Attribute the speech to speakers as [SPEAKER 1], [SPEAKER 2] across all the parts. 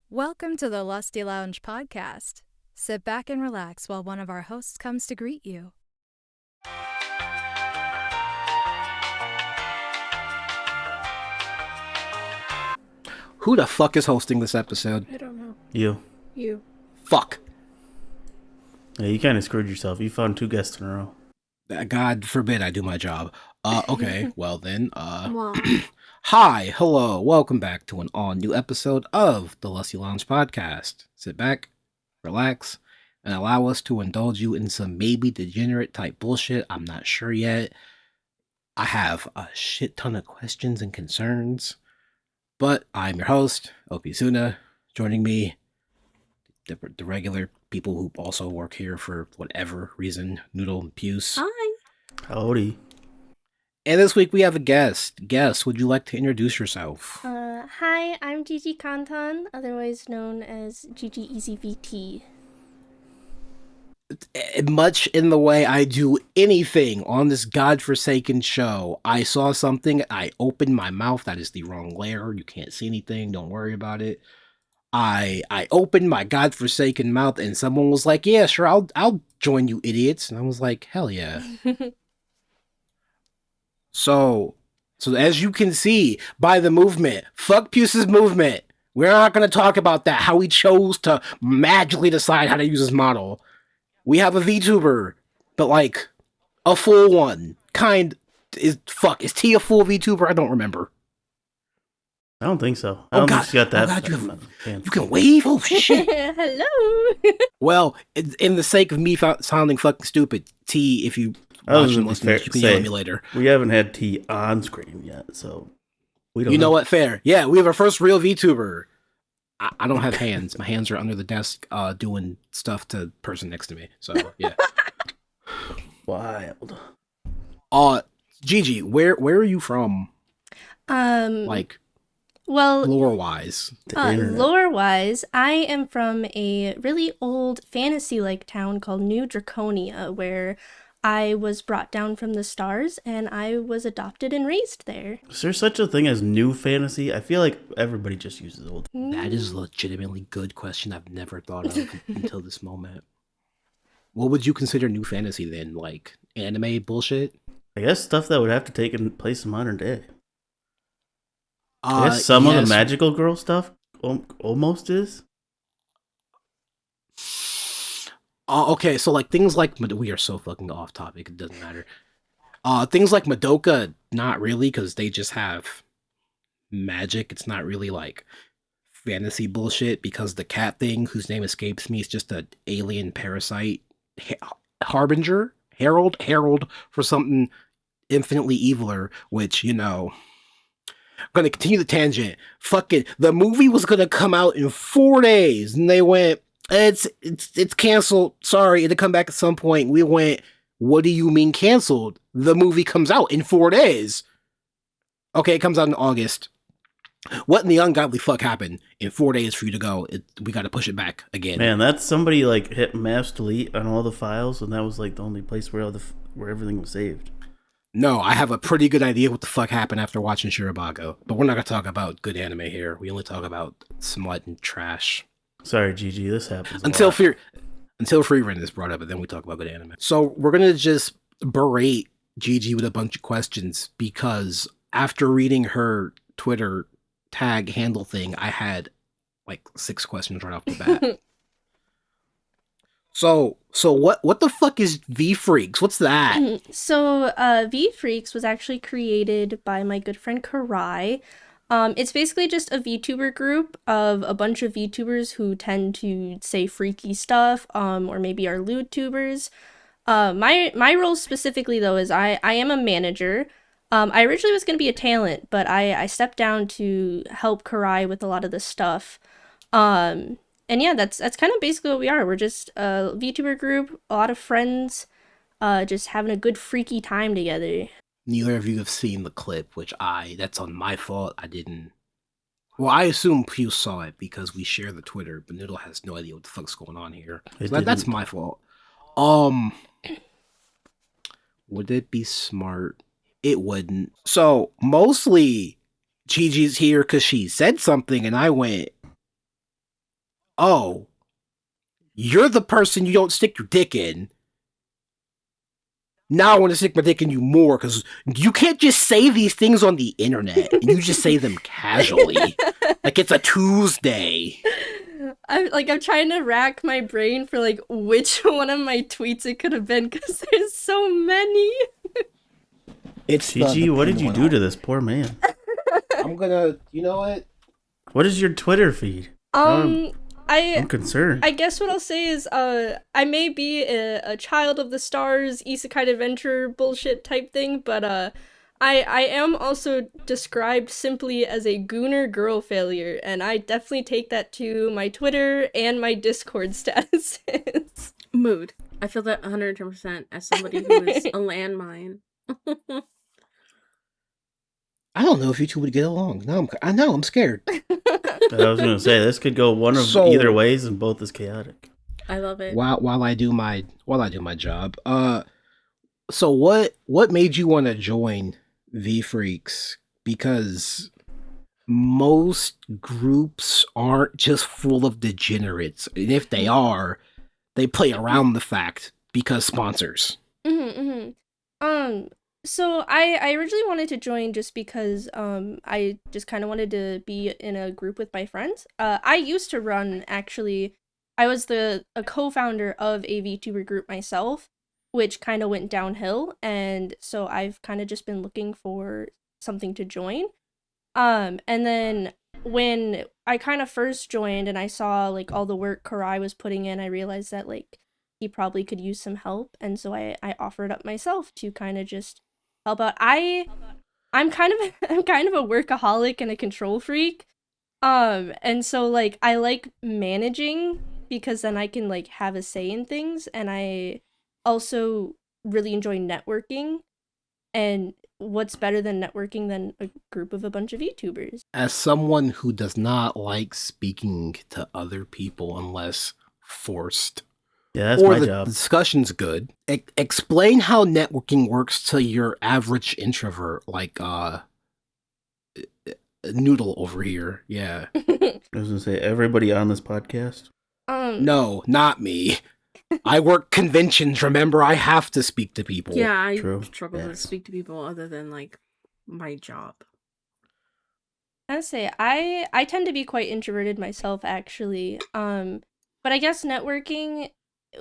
[SPEAKER 1] Welcome to the Lusty Lounge podcast. Sit back and relax while one of our hosts comes to greet you.
[SPEAKER 2] Who the fuck is hosting this episode?
[SPEAKER 3] I don't know.
[SPEAKER 4] You.
[SPEAKER 2] Fuck.
[SPEAKER 4] Yeah, you kind of screwed yourself. You found 2 guests in a row.
[SPEAKER 2] God forbid I do my job. Okay, well then,
[SPEAKER 3] Wow.
[SPEAKER 2] hi, hello, welcome back to an all-new episode of the Lusty Lounge podcast. Sit back, relax, and allow us to indulge you in some maybe degenerate type bullshit. I'm not sure yet. I have a shit ton of questions and concerns, but I'm your host, tsuna. Joining me, the regular people who also work here for whatever reason, Noodle and Puce.
[SPEAKER 3] Hi.
[SPEAKER 4] Howdy.
[SPEAKER 2] And this week we have a guest. Guest, would you like to introduce yourself?
[SPEAKER 3] Hi, I'm Gigi Kantan, otherwise known as Gigi Easy VT.
[SPEAKER 2] Much in the way I do anything on this godforsaken show, I saw something, I opened my mouth. That is the wrong layer. You can't see anything. Don't worry about it. I opened my godforsaken mouth and someone was like, yeah, sure, I'll join you idiots. And I was like, hell yeah. So as you can see by the movement, fuck Puce's movement. We're not going to talk about that, how he chose to magically decide how to use his model. We have a VTuber, but like a full one. Is T a full VTuber? I don't remember.
[SPEAKER 4] I don't think so. I don't think she's got that.
[SPEAKER 2] You can wave? Oh, shit.
[SPEAKER 3] Hello.
[SPEAKER 2] Well, in the sake of me sounding fucking stupid, T, if you watch and listen, you can yell at me later.
[SPEAKER 4] We haven't had T on screen yet, so we don't
[SPEAKER 2] You know what? Fair. Yeah, we have our first real VTuber. I don't have hands. My hands are under the desk doing stuff to the person next to me. So, yeah.
[SPEAKER 4] Wild.
[SPEAKER 2] Gigi, where are you from?
[SPEAKER 3] Well,
[SPEAKER 2] Lore-wise.
[SPEAKER 3] lore-wise, I am from a really old fantasy-like town called New Draconia, where I was brought down from the stars, and I was adopted and raised there.
[SPEAKER 4] Is there such a thing as new fantasy? I feel like everybody just uses old.
[SPEAKER 2] That is a legitimately good question I've never thought of until this moment. What would you consider new fantasy then? Like anime bullshit?
[SPEAKER 4] I guess stuff that would have to take place in modern day. I guess some of the magical girl stuff almost is.
[SPEAKER 2] Okay, so like things like we are so fucking off topic. It doesn't matter. Things like Madoka, not really, because they just have magic. It's not really like fantasy bullshit because the cat thing, whose name escapes me, is just an alien parasite, harbinger, herald for something infinitely eviler. Which I'm gonna continue the tangent. Fucking the movie was gonna come out in 4 days, and they went, It's canceled. Sorry, it'll come back at some point. We went, what do you mean canceled? The movie comes out in 4 days. Okay, it comes out in August. What in the ungodly fuck happened in 4 days for you to go? We got to push it back again.
[SPEAKER 4] Man, that's somebody like hit mass delete on all the files, and that was like the only place where everything was saved.
[SPEAKER 2] No, I have a pretty good idea what the fuck happened after watching Shirabago, but we're not gonna talk about good anime here. We only talk about smut and trash.
[SPEAKER 4] Sorry, Gigi, this happens
[SPEAKER 2] until free rent is brought up, and then we talk about good anime. So we're gonna just berate Gigi with a bunch of questions because after reading her Twitter tag handle thing, I had like 6 questions right off the bat. So what the fuck is Vfreaks? What's that?
[SPEAKER 3] So Vfreaks was actually created by my good friend Karai. It's basically just a VTuber group of a bunch of VTubers who tend to say freaky stuff, or maybe are lewd tubers. My role specifically though is I am a manager. I originally was gonna be a talent, but I stepped down to help Karai with a lot of this stuff. And yeah, that's kind of basically what we are. We're just a VTuber group, a lot of friends, just having a good freaky time together.
[SPEAKER 2] Neither of you have seen the clip, that's on my fault. I didn't. Well, I assume Pew saw it because we share the Twitter, but Noodle has no idea what the fuck's going on here. So that's my fault. Would it be smart? It wouldn't. So, mostly, Gigi's here because she said something, and I went, oh, you're the person you don't stick your dick in. Now I want to stick my dick in you more, because you can't just say these things on the internet. You just say them casually. Like it's a Tuesday.
[SPEAKER 3] I'm trying to rack my brain for like which one of my tweets it could have been, because there's so many.
[SPEAKER 2] It's
[SPEAKER 4] Gigi, what did you do to this poor man?
[SPEAKER 2] I'm gonna, you know what?
[SPEAKER 4] What is your Twitter feed? I'm concerned.
[SPEAKER 3] I guess what I'll say is, I may be a child of the stars, isekai adventure bullshit type thing, but I am also described simply as a gooner girl failure, and I definitely take that to my Twitter and my Discord statuses.
[SPEAKER 5] Mood. I feel that 110% as somebody who is a landmine.
[SPEAKER 2] I don't know if you two would get along. I know, I'm scared.
[SPEAKER 4] I was gonna say this could go one of either ways, and both is chaotic.
[SPEAKER 5] I love it.
[SPEAKER 2] While I do my job. So what made you want to join Vfreaks? Because most groups aren't just full of degenerates, and if they are, they play around the fact because sponsors.
[SPEAKER 3] So I originally wanted to join just because I just kind of wanted to be in a group with my friends. I used to run, actually. I was a co-founder of a VTuber group myself, which kind of went downhill, and so I've kind of just been looking for something to join. And then when I kind of first joined and I saw like all the work Karai was putting in, I realized that like he probably could use some help, and so I offered up myself to kind of just help out. I'm kind of a workaholic and a control freak. And so like I like managing, because then I can like have a say in things, and I also really enjoy networking. And what's better than networking than a group of a bunch of VTubers?
[SPEAKER 2] As someone who does not like speaking to other people unless forced,
[SPEAKER 4] Yeah, that's
[SPEAKER 2] or
[SPEAKER 4] my
[SPEAKER 2] the
[SPEAKER 4] job.
[SPEAKER 2] discussion's good, explain how networking works to your average introvert, like Noodle over here. Yeah.
[SPEAKER 4] I was gonna say everybody on this podcast.
[SPEAKER 2] No, not me. I work conventions, remember? I have to speak to people.
[SPEAKER 5] Yeah, I
[SPEAKER 4] True.
[SPEAKER 5] struggle to
[SPEAKER 4] Yes.
[SPEAKER 5] speak to people other than like my job.
[SPEAKER 3] I'd say I tend to be quite introverted myself, actually. But I guess networking,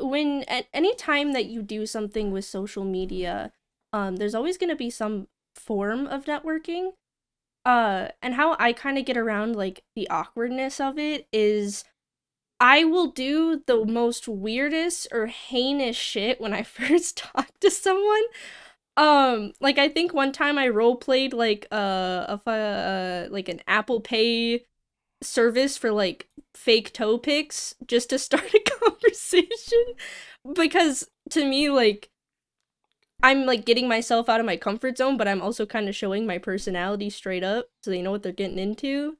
[SPEAKER 3] when at any time that you do something with social media, there's always going to be some form of networking. And how I kind of get around like the awkwardness of it is I will do the most weirdest or heinous shit when I first talk to someone. Like I think one time I roleplayed like like an Apple Pay service for like fake toe pics just to start a conversation, because to me like I'm like getting myself out of my comfort zone, but I'm also kind of showing my personality straight up so they know what they're getting into.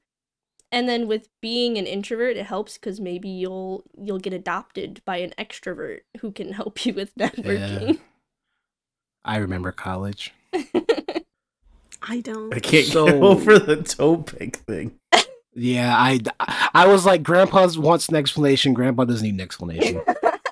[SPEAKER 3] And then with being an introvert, it helps because maybe you'll get adopted by an extrovert who can help you with networking.
[SPEAKER 2] Yeah. I remember college.
[SPEAKER 5] I don't.
[SPEAKER 4] I can't
[SPEAKER 2] So-
[SPEAKER 4] get over the toe pick thing.
[SPEAKER 2] Yeah, I was like, Grandpa wants an explanation. Grandpa doesn't need an explanation.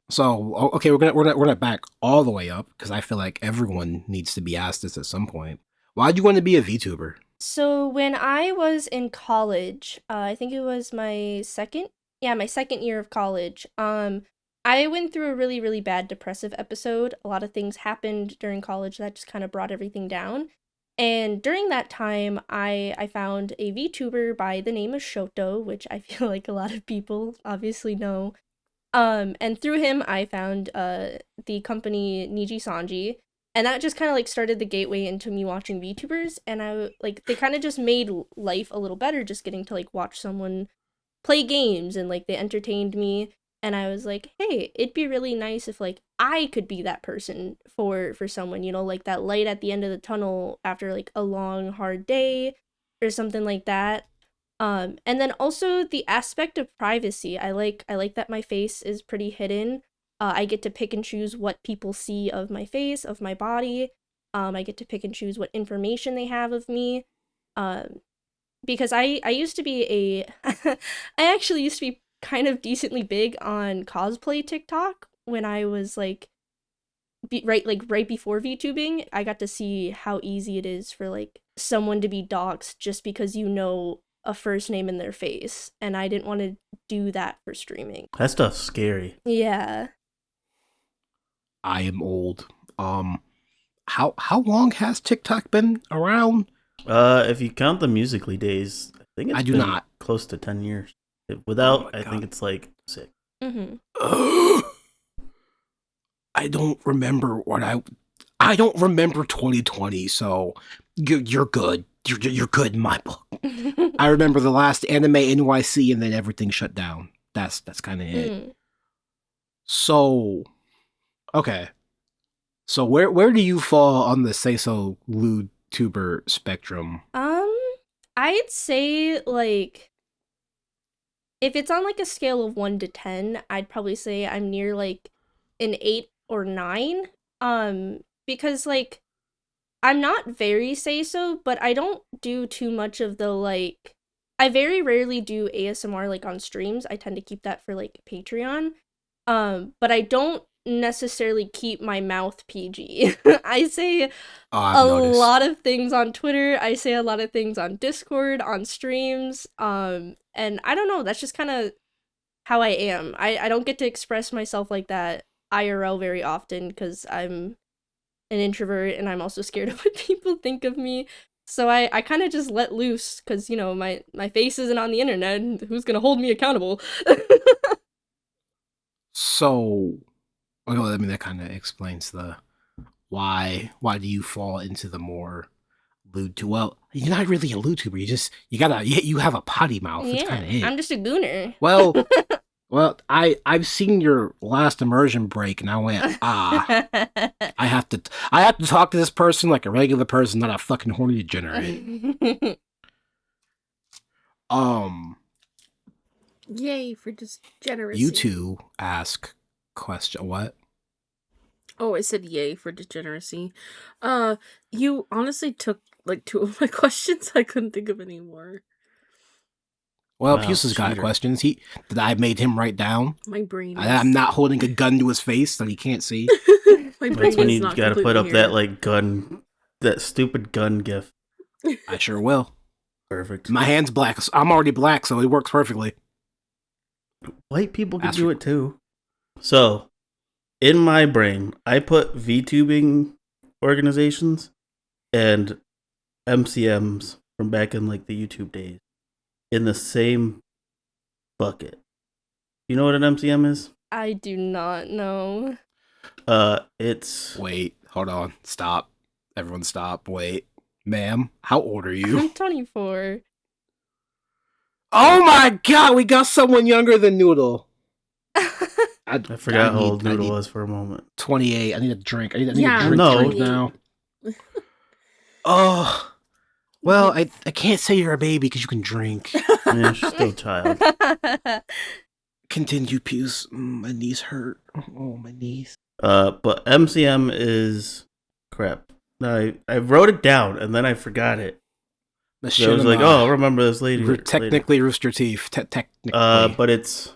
[SPEAKER 2] So okay, we're gonna back all the way up, because I feel like everyone needs to be asked this at some point. Why'd you want to be a VTuber?
[SPEAKER 3] So when I was in college, I think it was my second year of college, I went through a really, really bad depressive episode. A lot of things happened during college that just kind of brought everything down. And during that time, I found a VTuber by the name of Shoto, which I feel like a lot of people obviously know. And through him, I found the company Niji Sanji. And that just kind of like started the gateway into me watching VTubers, and they kind of just made life a little better just getting to like watch someone play games, and like they entertained me, and I was like, hey, it'd be really nice if like I could be that person for someone, you know, like that light at the end of the tunnel after like a long hard day or something like that. And then also the aspect of privacy. I like that my face is pretty hidden. I get to pick and choose what people see of my face, of my body. I get to pick and choose what information they have of me. Because I used to be I actually used to be kind of decently big on cosplay TikTok when I was like right before VTubing. I got to see how easy it is for like someone to be doxxed just because you know a first name in their face, and I didn't want to do that for streaming.
[SPEAKER 4] That stuff's scary.
[SPEAKER 3] Yeah.
[SPEAKER 2] I am old. How long has TikTok been around?
[SPEAKER 4] If you count the Musical.ly days, I think it's
[SPEAKER 2] I do
[SPEAKER 4] been
[SPEAKER 2] not.
[SPEAKER 4] close to 10 years. Without,
[SPEAKER 2] my
[SPEAKER 4] I think
[SPEAKER 2] God.
[SPEAKER 4] it's like 6.
[SPEAKER 3] Mm-hmm.
[SPEAKER 2] I don't remember I don't remember 2020, so you're good. You're good in my book. I remember the last Anime NYC and then everything shut down. That's kind of it. So, okay. So where do you fall on the say so lewd tuber spectrum?
[SPEAKER 3] I'd say like if it's on like a scale of 1 to 10, I'd probably say I'm near like an 8 or 9. Because like I'm not very say so, but I don't do too much of the like I very rarely do ASMR like on streams. I tend to keep that for like Patreon. But I don't necessarily keep my mouth PG. I say
[SPEAKER 2] I've noticed.
[SPEAKER 3] lot of things on Twitter. I say a lot of things on Discord, on streams. And I don't know, that's just kind of how I am. I don't get to express myself like that IRL very often because I'm an introvert and I'm also scared of what people think of me. So I kind of just let loose because, you know, my face isn't on the internet and who's going to hold me accountable?
[SPEAKER 2] So, well, I mean, that kind of explains the why do you fall into the more lewd tuber? Well, you're not really a lewd tuber. You have a potty mouth. That's kind of it.
[SPEAKER 3] I'm just a gooner.
[SPEAKER 2] Well, I've seen your last immersion break, and I went, I have to talk to this person like a regular person, not a fucking horny degenerate.
[SPEAKER 5] Yay for degeneracy.
[SPEAKER 2] You two ask question. What?
[SPEAKER 5] Oh, I said yay for degeneracy. You honestly took like 2 of my questions. I couldn't think of any more.
[SPEAKER 2] Well,
[SPEAKER 4] Wow,
[SPEAKER 2] Pusa's got
[SPEAKER 4] cheater.
[SPEAKER 2] questions. That I made him write down.
[SPEAKER 5] My brain.
[SPEAKER 2] I'm not holding a gun to his face that he can't see.
[SPEAKER 5] My brain
[SPEAKER 4] That's when
[SPEAKER 5] is
[SPEAKER 4] you
[SPEAKER 5] not
[SPEAKER 4] gotta put
[SPEAKER 5] completely
[SPEAKER 4] up
[SPEAKER 5] here.
[SPEAKER 4] that like gun, that stupid gun gif.
[SPEAKER 2] I sure will.
[SPEAKER 4] Perfect.
[SPEAKER 2] My hand's black. I'm already black, so it works perfectly.
[SPEAKER 4] White people can
[SPEAKER 2] Ask
[SPEAKER 4] do
[SPEAKER 2] your-
[SPEAKER 4] it too. So, in my brain, I put VTubing organizations and MCMs from back in like the YouTube days in the same bucket. You know what an MCM is?
[SPEAKER 3] I do not know.
[SPEAKER 4] It's
[SPEAKER 2] Wait, hold on. Stop. Everyone stop. Wait. Ma'am, how old are you?
[SPEAKER 3] I'm 24.
[SPEAKER 2] Oh my god, we got someone younger than Noodle.
[SPEAKER 4] I forgot how old Noodle was for a moment.
[SPEAKER 2] 28. I need a drink. I need
[SPEAKER 5] Yeah,
[SPEAKER 2] a drink
[SPEAKER 4] no.
[SPEAKER 2] right now. Oh. Well, I can't say you're a baby because you can drink.
[SPEAKER 4] Yeah, she's still a child.
[SPEAKER 2] Continue, Pews. My knees hurt. Oh, my knees.
[SPEAKER 4] But MCM is crap. I wrote it down and then I forgot it. So I was like, oh, I'll remember this later.
[SPEAKER 2] Technically, Rooster Teeth. Technically.
[SPEAKER 4] But it's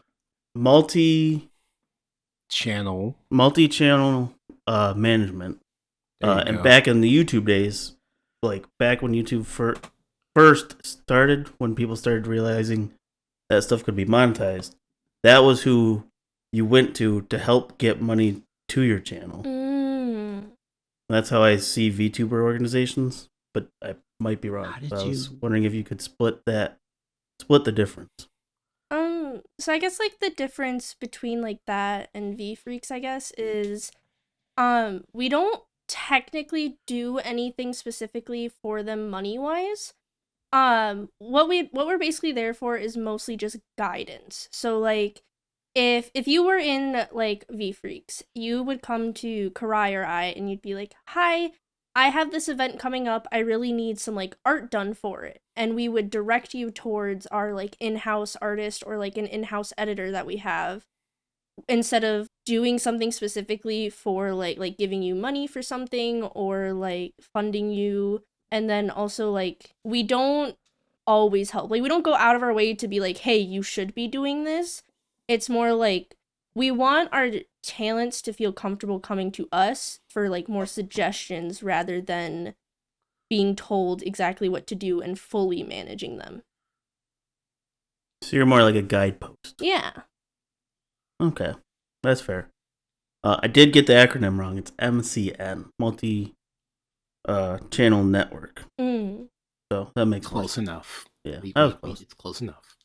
[SPEAKER 4] multi-channel management. And
[SPEAKER 2] go.
[SPEAKER 4] back in the YouTube days, like back when YouTube first started, when people started realizing that stuff could be monetized, that was who you went to help get money to your channel. That's how I see VTuber organizations, but I might be wrong. So I was wondering if you could split the difference.
[SPEAKER 3] So I guess like the difference between like that and Vfreaks, I guess, is we don't technically do anything specifically for them money-wise. What we're basically there for is mostly just guidance. So like if you were in like Vfreaks, you would come to Karai or I and you'd be like, "Hi, I have this event coming up. I really need some like art done for it." And we would direct you towards our like in-house artist or like an in-house editor that we have, instead of doing something specifically for like giving you money for something or like funding you. And then also like we don't always help. Like we don't go out of our way to be like, "Hey, you should be doing this." It's more like we want our talents to feel comfortable coming to us for like more suggestions rather than being told exactly what to do and fully managing them.
[SPEAKER 4] So you're more like a guidepost.
[SPEAKER 3] Yeah.
[SPEAKER 4] Okay, that's fair. I did get the acronym wrong. It's MCN, multi channel network. So that makes
[SPEAKER 2] Close
[SPEAKER 4] sense.
[SPEAKER 2] enough.
[SPEAKER 4] Yeah,
[SPEAKER 2] We-
[SPEAKER 4] that was
[SPEAKER 2] we-
[SPEAKER 4] close.
[SPEAKER 2] It's close enough.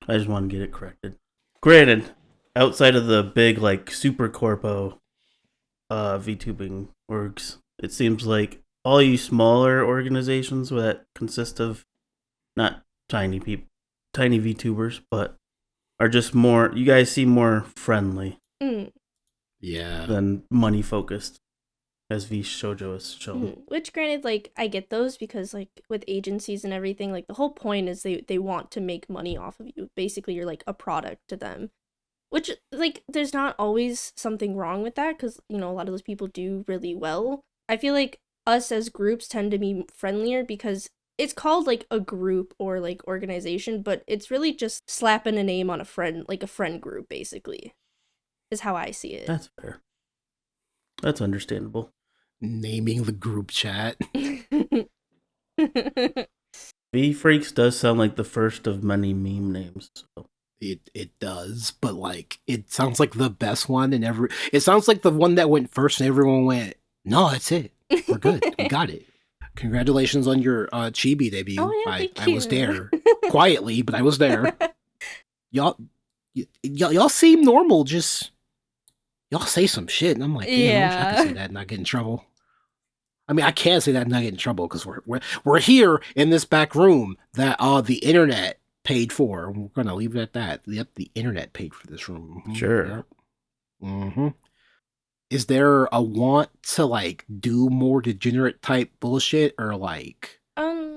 [SPEAKER 4] I just want to get it corrected. Granted, outside of the big like super corpo VTubing orgs, it seems like all you smaller organizations that consist of not tiny people, tiny VTubers, but are just more. You guys seem more friendly
[SPEAKER 2] Yeah.
[SPEAKER 4] than money focused, as V Shoujo has shown.
[SPEAKER 3] Which, granted, like, I get those because, like, with agencies and everything, like, the whole point is they want to make money off of you. Basically, you're, like, a product to them. Which, like, there's not always something wrong with that because, you know, a lot of those people do really well. I feel like us as groups tend to be friendlier because it's called, like, a group or, like, organization, but it's really just slapping a name on a friend, like, a friend group, basically, is how I see it.
[SPEAKER 4] That's fair. That's understandable.
[SPEAKER 2] Naming the group chat.
[SPEAKER 4] Vfreaks does sound like the first of many meme names. So.
[SPEAKER 2] It does, but like it sounds like the best one, and it sounds like the one that went first, and everyone went, "No, that's it. We're good. We got it." Congratulations on your Chibi debut.
[SPEAKER 3] Oh, yeah, thank
[SPEAKER 2] I was
[SPEAKER 3] you.
[SPEAKER 2] there quietly, but I was there. Y'all seem normal. Just y'all say some shit, and I'm like, damn, I wish I could say that and not get in trouble. I mean, I can't say that and not get in trouble because we're here in this back room that the internet paid for. We're gonna leave it at that. Yep, the internet paid for this room.
[SPEAKER 4] Sure.
[SPEAKER 2] Yep. Mm-hmm. Is there a want to like do more degenerate type bullshit or like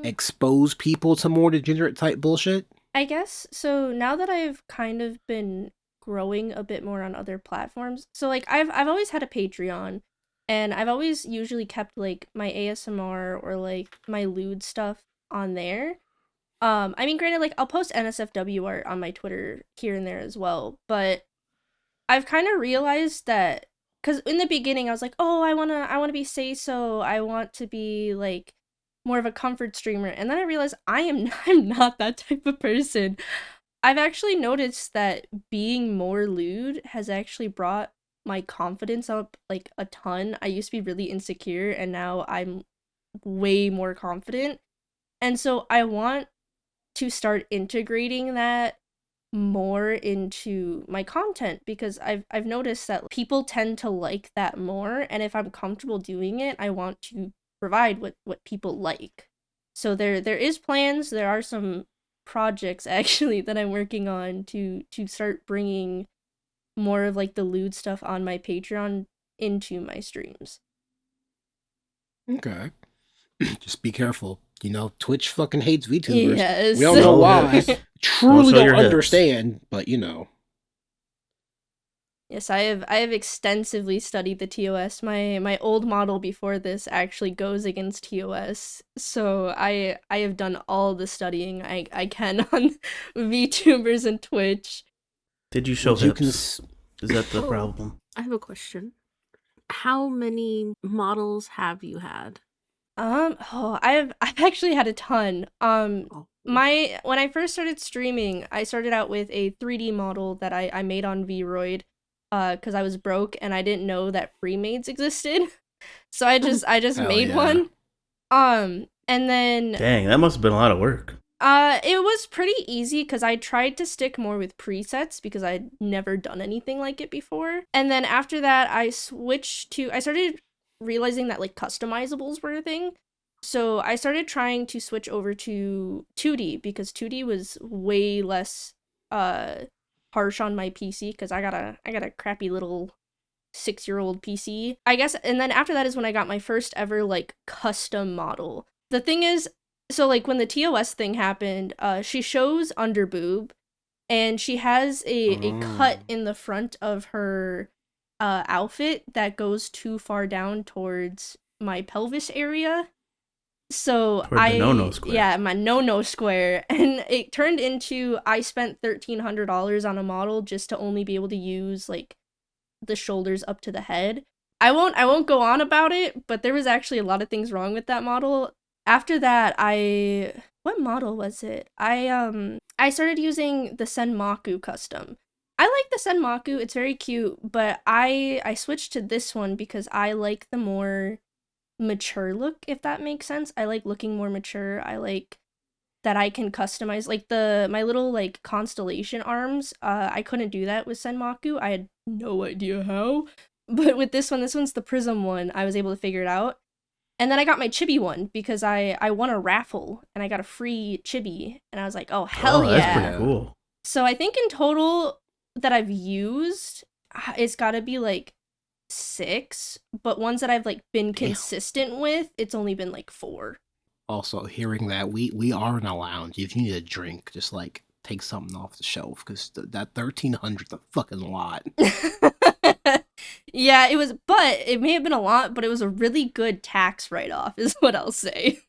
[SPEAKER 2] expose people to more degenerate type bullshit?
[SPEAKER 3] I guess so. Now that I've kind of been growing a bit more on other platforms, so like I've always had a Patreon, and I've always usually kept like my ASMR or like my lewd stuff on there. I mean, granted, like I'll post NSFW art on my Twitter here and there as well, but I've kind of realized that because in the beginning I was like, oh, I wanna be say-so, I want to be like more of a comfort streamer, and then I realized I'm not that type of person. I've actually noticed that being more lewd has actually brought my confidence up like a ton. I used to be really insecure, and now I'm way more confident, and so I want to start integrating that more into my content because I've noticed that people tend to like that more, and if I'm comfortable doing it, I want to provide what people like. So there is plans, there are some projects actually that I'm working on to start bringing more of like the lewd stuff on my Patreon into my streams.
[SPEAKER 2] Okay. Just be careful. You know, Twitch fucking hates VTubers.
[SPEAKER 3] Yes.
[SPEAKER 2] We don't know why. Truly
[SPEAKER 4] Don't show your
[SPEAKER 2] don't
[SPEAKER 4] hips.
[SPEAKER 2] understand, but you know.
[SPEAKER 3] Yes, I have extensively studied the TOS. My old model before this actually goes against TOS. So I have done all the studying I can on VTubers and Twitch.
[SPEAKER 4] Did you show
[SPEAKER 2] Would you
[SPEAKER 4] hips? Is that the problem?
[SPEAKER 5] I have a question. How many models have you had?
[SPEAKER 3] I've actually had a ton.
[SPEAKER 5] Oh.
[SPEAKER 3] When I first started streaming, I started out with a 3D model that I made on Vroid, because I was broke and I didn't know that pre-mades existed. So I just
[SPEAKER 2] Hell
[SPEAKER 3] made
[SPEAKER 2] yeah.
[SPEAKER 3] one. And then
[SPEAKER 4] Dang, that must have been a lot of work.
[SPEAKER 3] it was pretty easy because I tried to stick more with presets because I'd never done anything like it before. And then after that, I started realizing that like customizables were a thing. So I started trying to switch over to 2D because 2D was way less harsh on my PC because I got a crappy little 6-year-old PC, I guess. And then after that is when I got my first ever like custom model. The thing is, so like when the TOS thing happened, she shows under boob, and she has a cut in the front of her outfit that goes too far down towards my pelvis area. So
[SPEAKER 4] Toward the no-no square.
[SPEAKER 3] Yeah, my no square, and it turned into I spent $1,300 on a model just to only be able to use like the shoulders up to the head. I won't go on about it, but there was actually a lot of things wrong with that model. After that, what model was it? I started using the Senmaku custom. I like the Senmaku, it's very cute, but I switched to this one because I like the more mature look, if that makes sense. I like looking more mature. I like that I can customize like my little like constellation arms. I couldn't do that with Senmaku. I had no idea how. But with this one's the prism one. I was able to figure it out. And then I got my chibi one because I won a raffle and I got a free chibi and I was like, "Oh, hell yeah."
[SPEAKER 4] That's pretty cool.
[SPEAKER 3] So I think in total that I've used, it's got to be like 6, but ones that I've like been consistent with, it's only been like 4.
[SPEAKER 2] Also, hearing that we are in a lounge. If you need a drink, just like take something off the shelf because that 1,300's a fucking lot.
[SPEAKER 3] Yeah, it was, but it may have been a lot, but it was a really good tax write-off, is what I'll say.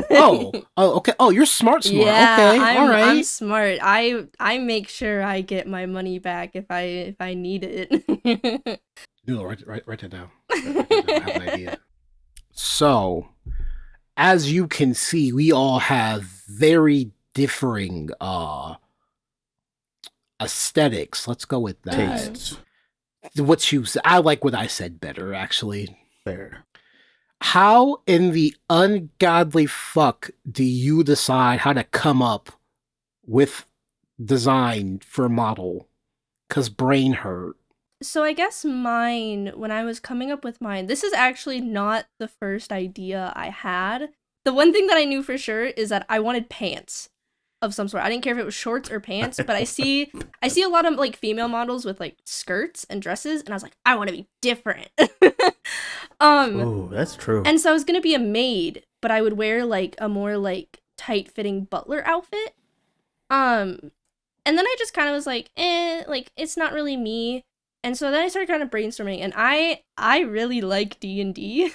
[SPEAKER 2] Oh, okay. Oh, you're smart.
[SPEAKER 3] Yeah,
[SPEAKER 2] okay, all right.
[SPEAKER 3] I'm smart. I make sure I get my money back if I need it.
[SPEAKER 2] No, write that down. I have an idea. So, as you can see, we all have very differing aesthetics. Let's go with that.
[SPEAKER 4] Tastes.
[SPEAKER 2] I like what I said better, actually.
[SPEAKER 4] Fair.
[SPEAKER 2] How in the ungodly fuck do you decide how to come up with design for a model? 'Cause brain hurt.
[SPEAKER 3] So I guess mine, when I was coming up with mine, this is actually not the first idea I had. The one thing that I knew for sure is that I wanted pants of some sort. I didn't care if it was shorts or pants, but I see a lot of like female models with like skirts and dresses, and I was like, I want to be different.
[SPEAKER 4] Oh, that's true.
[SPEAKER 3] And so I was gonna be a maid, but I would wear like a more like tight-fitting butler outfit. And then I just kind of was like, like it's not really me. And so then I started kind of brainstorming, and I really like D&D.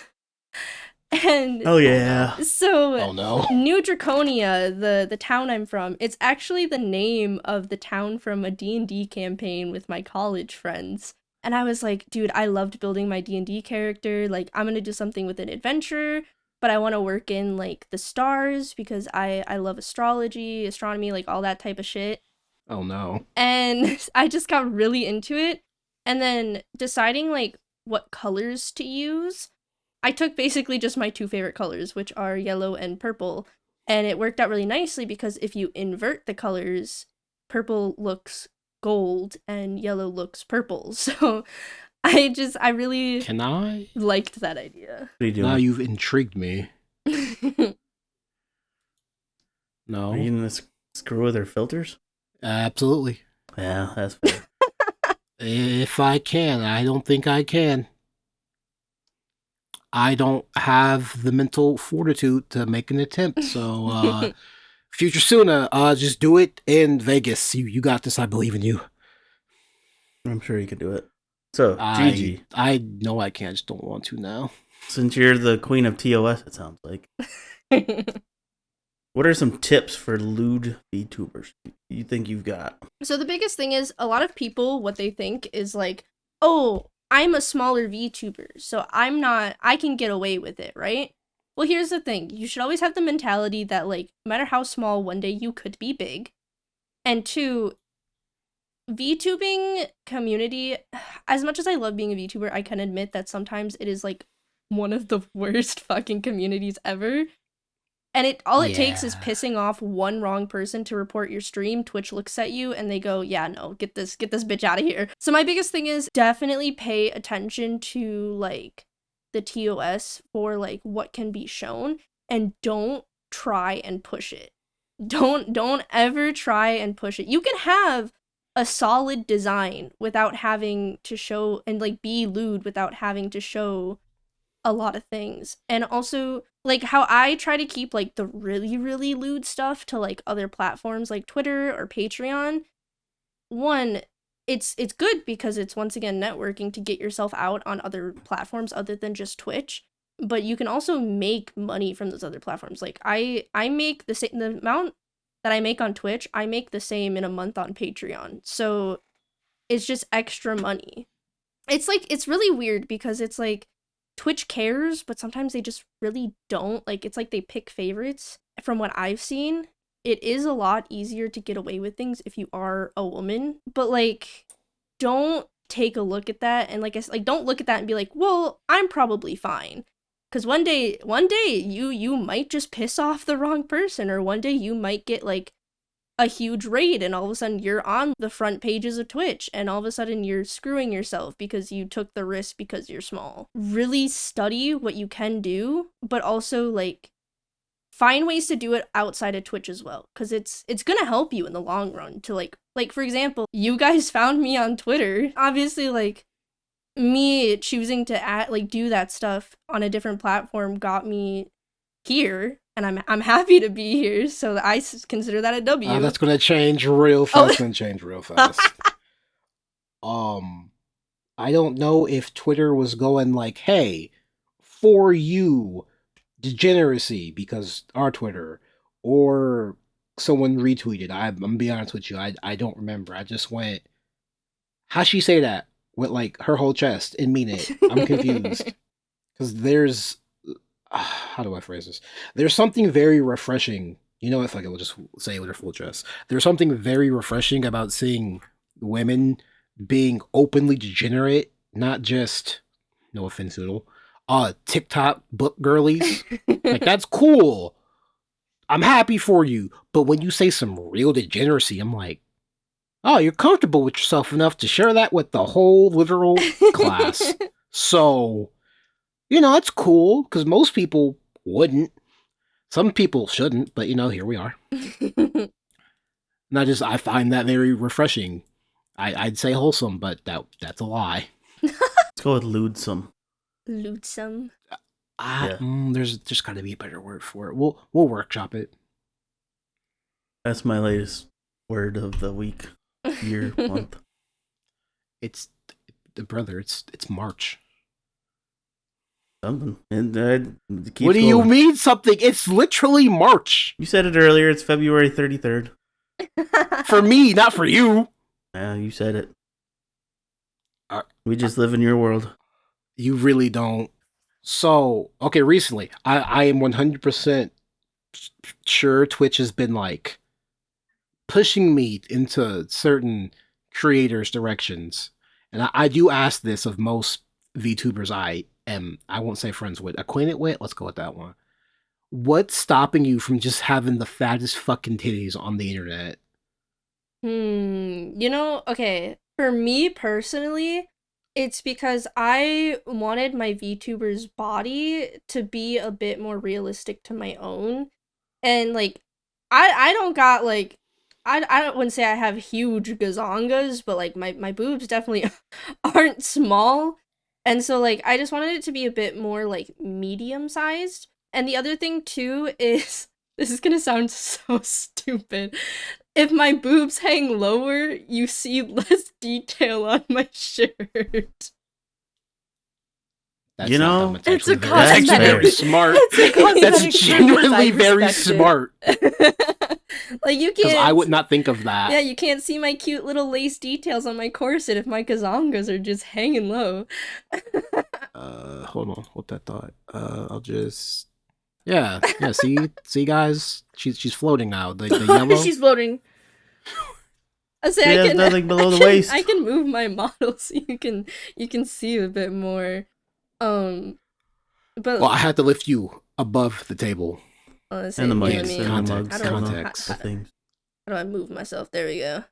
[SPEAKER 3] And
[SPEAKER 4] oh yeah.
[SPEAKER 3] So
[SPEAKER 2] Oh no.
[SPEAKER 3] New Draconia, the town I'm from, it's actually the name of the town from a D&D campaign with my college friends. And I was like, dude, I loved building my D&D character. Like, I'm going to do something with an adventure, but I want to work in like the stars because I love astrology, astronomy, like all that type of shit.
[SPEAKER 2] Oh no.
[SPEAKER 3] And I just got really into it. And then deciding like what colors to use, I took basically just my 2 favorite colors, which are yellow and purple. And it worked out really nicely because if you invert the colors, purple looks gold and yellow looks purple. So I really
[SPEAKER 2] Can I?
[SPEAKER 3] liked that idea.
[SPEAKER 4] What are you doing?
[SPEAKER 2] Now you've intrigued me. No.
[SPEAKER 4] Are you gonna screw with their filters?
[SPEAKER 2] Absolutely.
[SPEAKER 4] Yeah, that's fair.
[SPEAKER 2] If I can. I don't think I can. I don't have the mental fortitude to make an attempt. So, future Tsuna, just do it in Vegas. You got this. I believe in you.
[SPEAKER 4] I'm sure you can do it. So, Gigi,
[SPEAKER 2] I know I can. I just don't want to now.
[SPEAKER 4] since you're the queen of TOS, it sounds like. What are some tips for lewd VTubers you think you've got?
[SPEAKER 3] So the biggest thing is a lot of people, what they think is like, oh, I'm a smaller VTuber, so I can get away with it, right? Well, here's the thing. You should always have the mentality that, like, no matter how small, one day you could be big. And 2, VTubing community, as much as I love being a VTuber, I can admit that sometimes it is, like, one of the worst fucking communities ever. And all it takes is pissing off one wrong person to report your stream. Twitch looks at you and they go, yeah, no, get this bitch out of here. So my biggest thing is definitely pay attention to, like, the TOS for, like, what can be shown, and don't try and push it. Don't ever try and push it. You can have a solid design without having to show, and, like, be lewd without having to show a lot of things. And also, like, how I try to keep, like, the really, really lewd stuff to, like, other platforms like Twitter or Patreon. One, it's good because it's, once again, networking to get yourself out on other platforms other than just Twitch. but you can also make money from those other platforms. Like I make the amount that I make on Twitch, I make the same in a month on Patreon. So it's just extra money. It's like, it's really weird because it's like Twitch cares, but sometimes they just really don't. Like, it's like they pick favorites. From what I've seen, it is a lot easier to get away with things if you are a woman, but like, don't take a look at that and like I said, like, don't look at that and be like, well, I'm probably fine. Because one day you might just piss off the wrong person, or one day you might get like a huge raid and all of a sudden you're on the front pages of Twitch and all of a sudden you're screwing yourself because you took the risk because you're small. Really study what you can do, but also like find ways to do it outside of Twitch as well, because it's gonna help you in the long run to like for example, you guys found me on Twitter. Obviously, like, me choosing to do that stuff on a different platform got me here, and I'm happy to be here, so I consider that a W.
[SPEAKER 2] That's gonna change real fast. Gonna change real fast. I don't know if Twitter was going like, "Hey, for you, degeneracy," because our Twitter, or someone retweeted. I'm gonna be honest with you. I don't remember. I just went, how'd she say that with like her whole chest and mean it? I'm confused because there's how do I phrase this? There's something very refreshing. You know, if I will just say it with her full chest. There's something very refreshing about seeing women being openly degenerate, not just, no offense at all, TikTok book girlies. Like, that's cool. I'm happy for you. But when you say some real degeneracy, I'm like, oh, you're comfortable with yourself enough to share that with the whole literal class. So, you know, it's cool, because most people wouldn't. Some people shouldn't, but, you know, here we are. And I find that very refreshing. I'd say wholesome, but that's a lie.
[SPEAKER 4] Let's go with lewdsome.
[SPEAKER 3] Lewdsome.
[SPEAKER 4] Yeah.
[SPEAKER 2] There's got to be a better word for it. We'll workshop it.
[SPEAKER 4] That's my latest word of the week, year, month.
[SPEAKER 2] It's March.
[SPEAKER 4] Something. And it keeps
[SPEAKER 2] What do you
[SPEAKER 4] going.
[SPEAKER 2] mean something? It's literally March.
[SPEAKER 4] You said it earlier. It's February 33rd.
[SPEAKER 2] For me, not for you.
[SPEAKER 4] Yeah, you said it. We just live in your world.
[SPEAKER 2] You really don't. So, okay, recently, I am 100% sure Twitch has been, like, pushing me into certain creators' directions. And I do ask this of most VTubers I won't say friends with, acquainted with, let's go with that one. What's stopping you from just having the fattest fucking titties on the internet?
[SPEAKER 3] You know, okay, for me personally, it's because I wanted my VTuber's body to be a bit more realistic to my own. And, like, I don't got, like, I wouldn't say I have huge gazongas, but, like, my boobs definitely aren't small. And so, like, I just wanted it to be a bit more, like, medium-sized. And the other thing, too, is, this is gonna sound so stupid. If my boobs hang lower, you see less detail on my shirt.
[SPEAKER 2] That's
[SPEAKER 4] You
[SPEAKER 2] not
[SPEAKER 4] know,
[SPEAKER 2] dumb,
[SPEAKER 5] it's a
[SPEAKER 2] that's
[SPEAKER 4] cosmetic-
[SPEAKER 2] very smart.
[SPEAKER 5] It's a cosmetic
[SPEAKER 2] That's
[SPEAKER 5] choice,
[SPEAKER 2] genuinely
[SPEAKER 5] I
[SPEAKER 2] very
[SPEAKER 5] respect it.
[SPEAKER 2] smart.
[SPEAKER 3] Like, you
[SPEAKER 2] Because
[SPEAKER 3] can't...
[SPEAKER 2] I would not think of that.
[SPEAKER 3] Yeah, you can't see my cute little lace details on my corset if my gazongas are just hanging low.
[SPEAKER 2] Hold on, hold that thought. I'll just... Yeah, see guys? She's floating now. The yellow...
[SPEAKER 5] She's floating.
[SPEAKER 3] I say
[SPEAKER 4] She
[SPEAKER 3] I
[SPEAKER 4] has
[SPEAKER 3] can,
[SPEAKER 4] nothing below the
[SPEAKER 3] I can-
[SPEAKER 4] waist.
[SPEAKER 3] I can move my model so you can see a bit more. But
[SPEAKER 2] Well, I had to lift you above the table.
[SPEAKER 3] honestly,
[SPEAKER 4] And the
[SPEAKER 3] yeah, I
[SPEAKER 4] mics
[SPEAKER 3] mean,
[SPEAKER 4] and the
[SPEAKER 2] context,
[SPEAKER 4] mugs.
[SPEAKER 3] I don't-
[SPEAKER 2] context.
[SPEAKER 4] The things.
[SPEAKER 3] how do I move myself? There we go.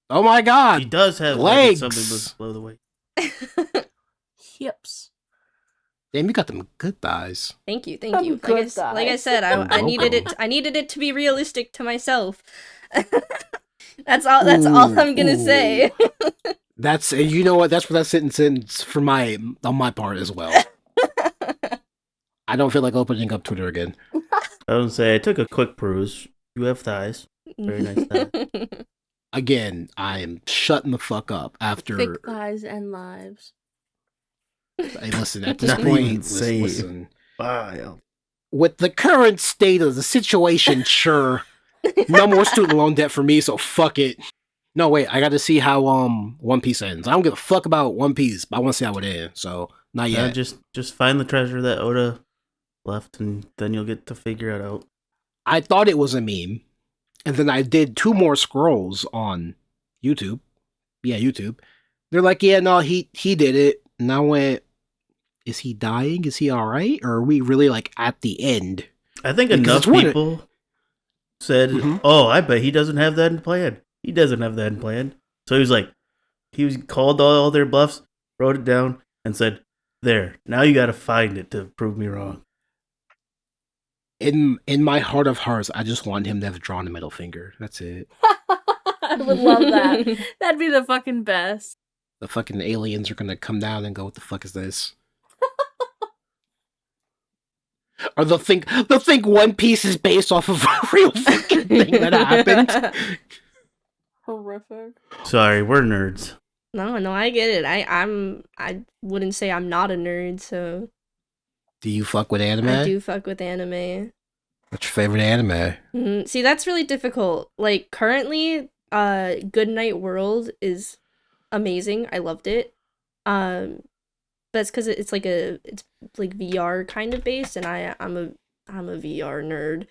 [SPEAKER 2] Oh my
[SPEAKER 4] He
[SPEAKER 2] god!
[SPEAKER 4] does have
[SPEAKER 2] Legs.
[SPEAKER 4] something below the waist.
[SPEAKER 5] Hips.
[SPEAKER 2] Damn, you got them good thighs.
[SPEAKER 3] Thank you.
[SPEAKER 5] Some
[SPEAKER 3] Like
[SPEAKER 5] good
[SPEAKER 3] I
[SPEAKER 5] thighs.
[SPEAKER 3] said, I
[SPEAKER 2] Welcome.
[SPEAKER 3] needed it. I needed it to be realistic to myself. That's all I'm gonna say.
[SPEAKER 2] That's, you know what? That's what that sentence is for on my part as well. I don't feel like opening up Twitter again.
[SPEAKER 4] I would say I took a quick peruse. You have thighs. Very nice thighs.
[SPEAKER 2] Again, I'm shutting the fuck up after...
[SPEAKER 5] Thick thighs and lives.
[SPEAKER 2] Hey, listen, at this
[SPEAKER 4] Not
[SPEAKER 2] point,
[SPEAKER 4] even save.
[SPEAKER 2] listen.
[SPEAKER 4] Wild.
[SPEAKER 2] With the current state of the situation, sure, no more student loan debt for me, so fuck it. No, wait, I got to see how One Piece ends. I don't give a fuck about One Piece, but I want to see how it ends. So not
[SPEAKER 4] Yeah,
[SPEAKER 2] yet.
[SPEAKER 4] just find the treasure that Oda left, and then you'll get to figure it out.
[SPEAKER 2] I thought it was a meme, and then I did 2 more scrolls on YouTube. Yeah, YouTube. They're like, yeah, no, he did it. And I went, is he dying? Is he all right? Or are we really like at the end?
[SPEAKER 4] I think
[SPEAKER 2] Because
[SPEAKER 4] enough
[SPEAKER 2] it's one-
[SPEAKER 4] people said,
[SPEAKER 2] Mhm.
[SPEAKER 4] "Oh, I bet he doesn't have that in plan. He doesn't have that in plan." So he was like, called all their bluffs, wrote it down, and said, "There, now you got to find it to prove me wrong."
[SPEAKER 2] In my heart of hearts, I just want him to have drawn a middle finger. That's it.
[SPEAKER 5] I would love that. That'd be the fucking best.
[SPEAKER 2] The fucking aliens are gonna come down and go, "What the fuck is this?" Or they'll think One Piece is based off of a real fucking thing that happened.
[SPEAKER 5] Horrific.
[SPEAKER 4] Sorry, we're nerds.
[SPEAKER 3] No, I get it. I wouldn't say I'm not a nerd, so
[SPEAKER 2] Do you fuck with anime?
[SPEAKER 3] I do fuck with anime.
[SPEAKER 2] What's your favorite anime?
[SPEAKER 3] See, that's really difficult. Like currently, Good Night World is amazing. I loved it. But it's because it's like VR kind of based, and I'm a VR nerd.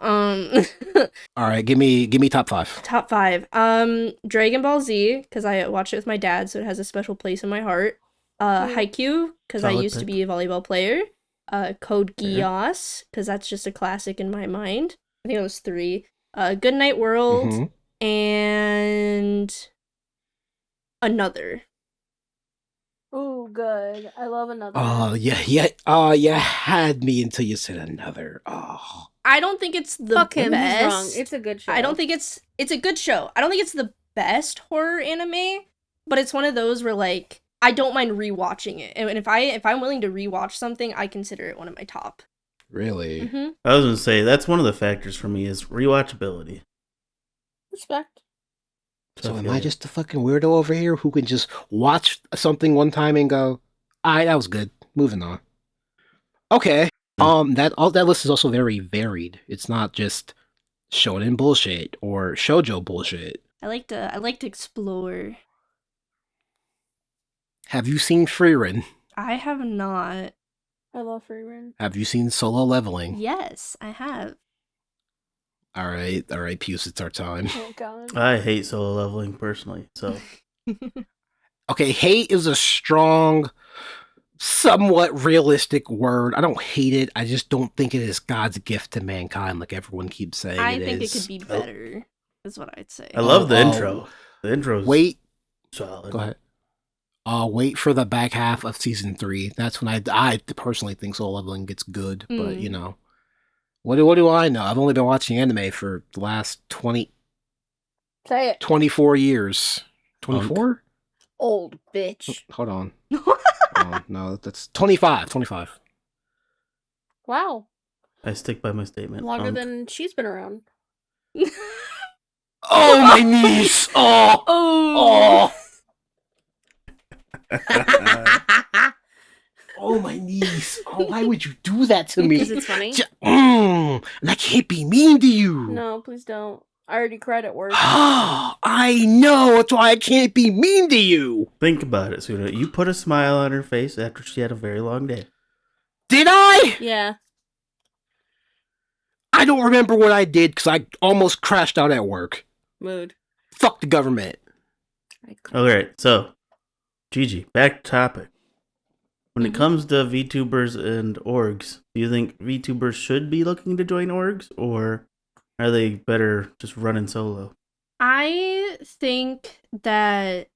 [SPEAKER 2] All right, give me top 5.
[SPEAKER 3] Top 5. Dragon Ball Z, because I watched it with my dad, so it has a special place in my heart. Haikyuu, because I
[SPEAKER 4] Solid
[SPEAKER 3] used to
[SPEAKER 4] pick.
[SPEAKER 3] be a volleyball player. Code
[SPEAKER 4] Fair.
[SPEAKER 3] Geass, because that's just a classic in my mind. I think it was 3. Good Night World,
[SPEAKER 2] Mhm.
[SPEAKER 3] and another.
[SPEAKER 5] Oh, good. I love another.
[SPEAKER 2] Oh yeah. Oh, you had me until you said another. Oh,
[SPEAKER 3] I don't think it's the
[SPEAKER 5] Fuck him.
[SPEAKER 3] best.
[SPEAKER 5] He's wrong. It's a good show.
[SPEAKER 3] I don't think it's a good show. I don't think it's the best horror anime, but it's one of those where like I don't mind rewatching it. And if I'm willing to rewatch something, I consider it one of my top.
[SPEAKER 2] really?
[SPEAKER 3] Mm-hmm.
[SPEAKER 4] I was gonna say that's one of the factors for me is rewatchability.
[SPEAKER 5] Respect.
[SPEAKER 2] So
[SPEAKER 4] I
[SPEAKER 2] am
[SPEAKER 4] feel
[SPEAKER 2] I
[SPEAKER 4] like-
[SPEAKER 2] just a fucking weirdo over here who can just watch something one time and go, "Alright, that was good. Moving on." Okay. That list is also very varied. It's not just shonen bullshit or shoujo bullshit.
[SPEAKER 3] I like to explore.
[SPEAKER 2] Have you seen Freerun?
[SPEAKER 3] I have not.
[SPEAKER 5] I love free run.
[SPEAKER 2] Have you seen Solo Leveling?
[SPEAKER 3] Yes, I have.
[SPEAKER 2] All right, Puce, it's our time.
[SPEAKER 5] Oh god.
[SPEAKER 4] I hate solo leveling personally, so
[SPEAKER 2] Okay, hate is a strong, somewhat realistic word. I don't hate it. I just don't think it is God's gift to mankind, like everyone keeps saying.
[SPEAKER 3] I
[SPEAKER 2] it
[SPEAKER 3] think
[SPEAKER 2] is.
[SPEAKER 3] it could be better. Is what I'd say.
[SPEAKER 4] I love the
[SPEAKER 2] Oh,
[SPEAKER 4] intro. The intro's
[SPEAKER 2] Wait,
[SPEAKER 4] solid.
[SPEAKER 2] go ahead. Wait for the back half of season 3. That's when I personally think Solo Leveling gets good. But you know, what do I know? I've only been watching anime for the last
[SPEAKER 5] Say it.
[SPEAKER 2] 24 years. 24?
[SPEAKER 5] Old bitch.
[SPEAKER 2] Hold on. Oh, no, that's 25. 25.
[SPEAKER 5] Wow.
[SPEAKER 4] I stick by my statement.
[SPEAKER 5] Longer than she's been around.
[SPEAKER 2] Oh, my knees! Oh!
[SPEAKER 3] Oh.
[SPEAKER 2] Oh, my knees! Oh, why would you do that to me?
[SPEAKER 5] Because it's funny.
[SPEAKER 2] And I can't be mean to you.
[SPEAKER 5] No, please don't. I already cried at work.
[SPEAKER 2] I know. That's why I can't be mean to you.
[SPEAKER 4] Think about it, Suna. You put a smile on her face after she had a very long day.
[SPEAKER 2] Did I?
[SPEAKER 5] Yeah.
[SPEAKER 2] I don't remember what I did because I almost crashed out at work.
[SPEAKER 5] Mood.
[SPEAKER 2] Fuck the government.
[SPEAKER 4] Alright, so Gigi, back to topic. When it
[SPEAKER 3] Mhm.
[SPEAKER 4] comes to VTubers and orgs, do you think VTubers should be looking to join orgs, or are they better just running solo?
[SPEAKER 3] I think that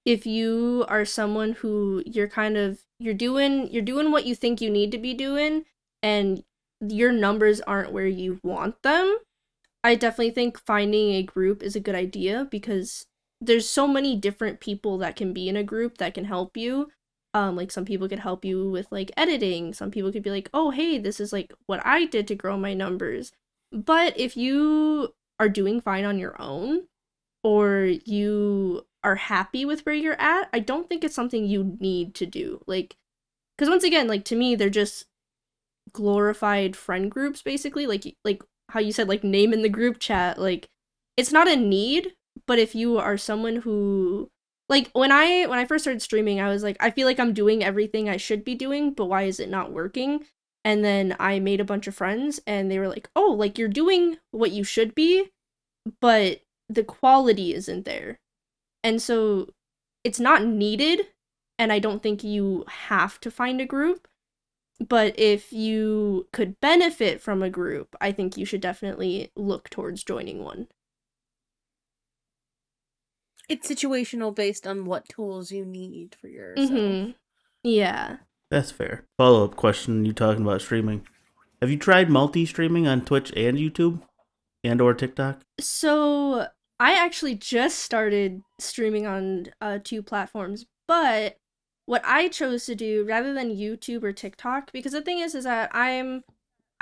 [SPEAKER 3] if you are someone who you're doing what you think you need to be doing and your numbers aren't where you want them, I definitely think finding a group is a good idea because there's so many different people that can be in a group that can help you. Like some people could help you with like editing. Some people could be like, "Oh, hey, this is like what I did to grow my numbers." But if you are doing fine on your own, or you are happy with where you're at, I don't think it's something you need to do. Like, because once again, like, to me, they're just glorified friend groups, basically. Like how you said, like, name in the group chat. Like, it's not a need, but if you are someone who, like, when I first started streaming, I was like, I feel like I'm doing everything I should be doing, but why is it not working? And then I made a bunch of friends, and they were like, oh, like, you're doing what you should be, but the quality isn't there. And so it's not needed, and I don't think you have to find a group. But if you could benefit from a group, I think you should definitely look towards joining one.
[SPEAKER 5] It's situational based on what tools you need for yourself.
[SPEAKER 3] Mm-hmm. Yeah.
[SPEAKER 4] That's fair. Follow-up question, you talking about streaming. Have you tried multi-streaming on Twitch and YouTube? And or TikTok?
[SPEAKER 3] So, I actually just started streaming on 2 platforms, but what I chose to do, rather than YouTube or TikTok, because the thing is that I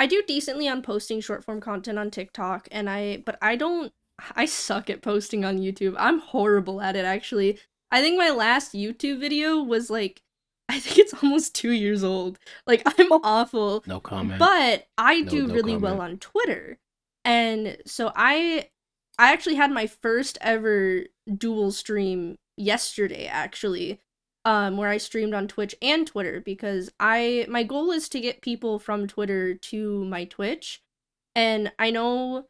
[SPEAKER 3] do decently on posting short form content on TikTok, but I suck at posting on YouTube. I'm horrible at it, actually. I think my last YouTube video was like, I think it's almost 2 years old. Like, I'm awful.
[SPEAKER 2] No comment.
[SPEAKER 3] But I do
[SPEAKER 2] No
[SPEAKER 3] really well
[SPEAKER 2] comment.
[SPEAKER 3] on Twitter. And so I actually had my first ever dual stream yesterday, actually, where I streamed on Twitch and Twitter, because my goal is to get people from Twitter to my Twitch. And I know